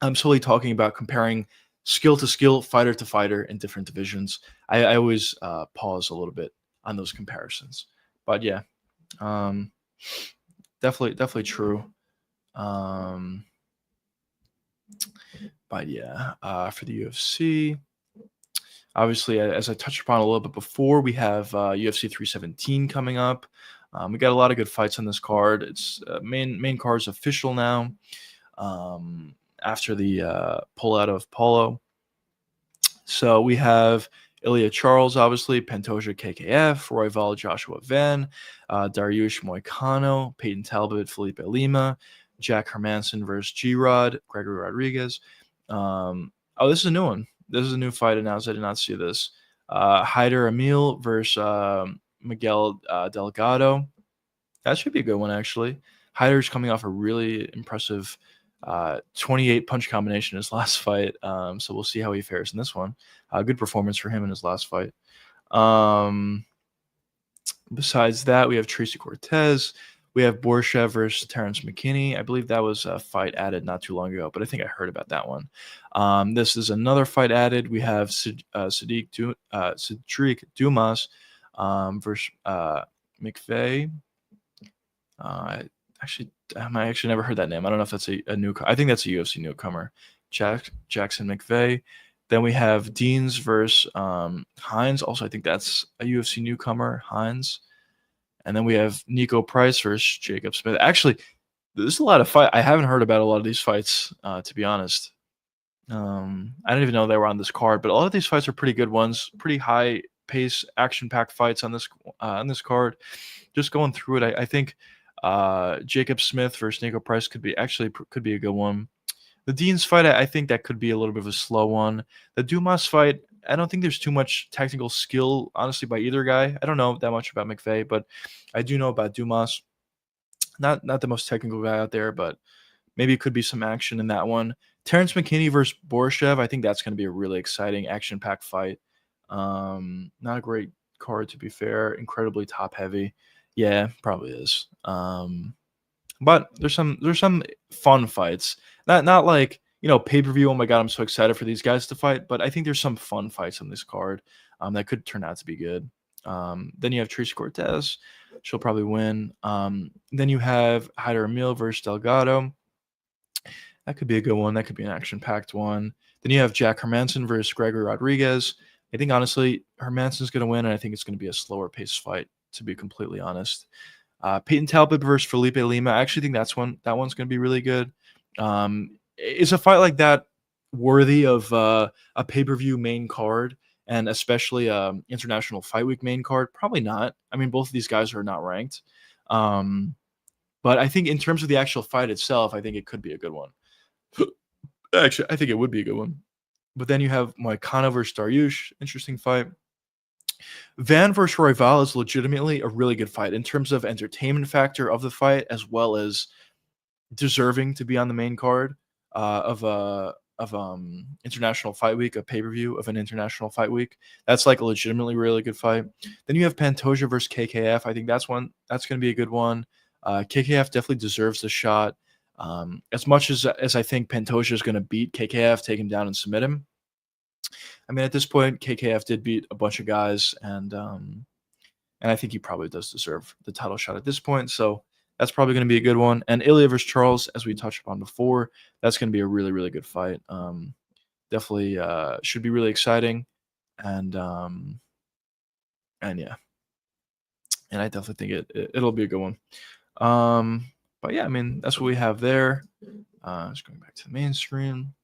I'm solely talking about comparing skill to skill, fighter to fighter in different divisions. I always pause a little bit on those comparisons. But yeah, um, definitely true. Um, but yeah, for the UFC, obviously, as I touched upon a little bit before, we have UFC 317 coming up. We got a lot of good fights on this card. It's main card is official now. After the pullout of Paulo. So we have Ilya Charles, obviously, Pantoja KKF, Royval Joshua Van, Dariush Moicano, Peyton Talbot, Felipe Lima, Jack Hermanson versus G-Rod, Gregory Rodriguez. This is a new one. This is a new fight announced. I did not see this. Haider Emil versus Miguel Delgado. That should be a good one, actually. Haider's coming off a really impressive 28 punch combination in his last fight. So we'll see how he fares in this one. Good performance for him in his last fight. Besides that, we have Tracy Cortez. We have Borshev versus Terrence McKinney. I believe that was a fight added not too long ago, but I think I heard about that one. This is another fight added. We have Sadiq Dumas versus McVeigh. I actually never heard that name. I don't know if that's a new. I think that's a UFC newcomer, Jackson McVeigh. Then we have Deans versus Hines. Also, I think that's a UFC newcomer, Hines. And then we have Nico Price versus Jacob Smith. Actually, There's a lot of fight. I haven't heard about a lot of these fights, to be honest. I didn't even know they were on this card, but a lot of these fights are pretty good ones, pretty high pace, action packed fights on this card. Just going through it, I think Jacob Smith versus Nico Price could be a good one. The Dean's fight, I think that could be a little bit of a slow one. The Dumas fight, I don't think there's too much technical skill, honestly, by either guy. I don't know that much about McVeigh, but I do know about Dumas. Not the most technical guy out there, but maybe it could be some action in that one. Terrence McKinney versus Borishev, I think that's going to be a really exciting action-packed fight. Not a great card to be fair. Incredibly top heavy. Yeah, probably is. But there's some fun fights. Not like, pay-per-view, oh my god, I'm so excited for these guys to fight, but I think there's some fun fights on this card that could turn out to be good. Then you have Trish Cortez. She'll probably win. Then you have Hyder Emil versus Delgado. That could be a good one. That could be an action-packed one. Then you have Jack Hermanson versus Gregory Rodriguez. I think honestly, Hermanson's going to win, and I think it's going to be a slower paced fight, to be completely honest. Peyton Talbot versus Felipe Lima. I actually think that one's going to be really good. Is a fight like that worthy of a pay-per-view main card, and especially International Fight Week main card? Probably not. I mean, both of these guys are not ranked. But I think in terms of the actual fight itself, I think it could be a good one. Actually, I think it would be a good one. But then you have Moicano versus Dariush. Interesting fight. Van versus Royval is legitimately a really good fight in terms of entertainment factor of the fight, as well as deserving to be on the main card of International Fight Week, a pay-per-view of an International Fight Week. That's like a legitimately really good fight. Then you have Pantoja versus KKF. I think that's going to be a good one. KKF definitely deserves the shot. As much as I think Pantoja is going to beat KKF, take him down and submit him. I mean, at this point, KKF did beat a bunch of guys, and I think he probably does deserve the title shot at this point. So that's probably going to be a good one. And Ilya versus Charles, as we touched upon before, that's going to be a really, really good fight. Definitely should be really exciting, and yeah, and I definitely think it'll be a good one. But yeah, I mean, that's what we have there. Just going back to the main screen.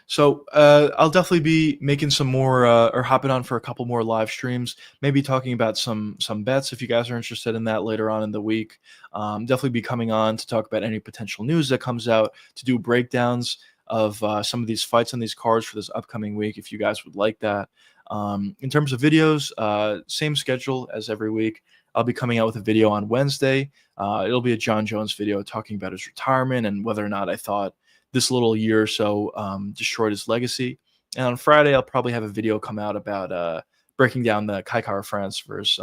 So I'll definitely be making some more or hopping on for a couple more live streams, maybe talking about some bets if you guys are interested in that later on in the week. Definitely be coming on to talk about any potential news that comes out, to do breakdowns of some of these fights on these cards for this upcoming week if you guys would like that. In terms of videos, same schedule as every week. I'll be coming out with a video on Wednesday. It'll be a Jon Jones video talking about his retirement and whether or not I thought this little year or so destroyed his legacy. And on Friday, I'll probably have a video come out about breaking down the Kai Kara-France versus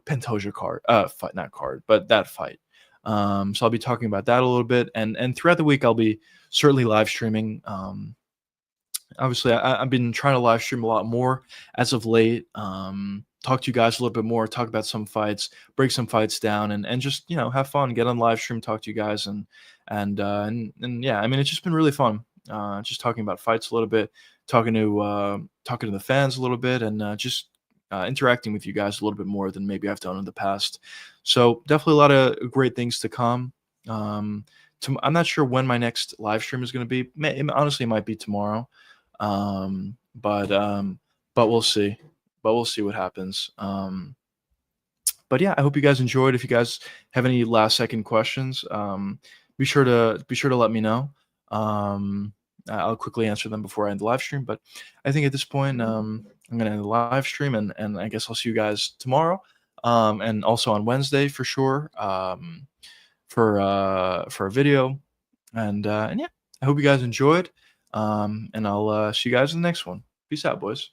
Pantoja fight, not card, but that fight. So I'll be talking about that a little bit. And throughout the week, I'll be certainly live streaming. Obviously, I've been trying to live stream a lot more as of late. Talk to you guys a little bit more, talk about some fights, break some fights down, and just have fun, get on live stream, talk to you guys, and yeah, I mean, it's just been really fun. Just talking about fights a little bit, talking to the fans a little bit, and just interacting with you guys a little bit more than maybe I've done in the past. So definitely a lot of great things to come. I'm not sure when my next live stream is going to be. Honestly, it might be tomorrow. But we'll see. But we'll see what happens. But yeah, I hope you guys enjoyed. If you guys have any last second questions, be sure to let me know. I'll quickly answer them before I end the live stream. But I think at this point, I'm gonna end the live stream, and I guess I'll see you guys tomorrow, and also on Wednesday for sure, for a video, and yeah, I hope you guys enjoyed. And I'll see you guys in the next one. Peace out, boys.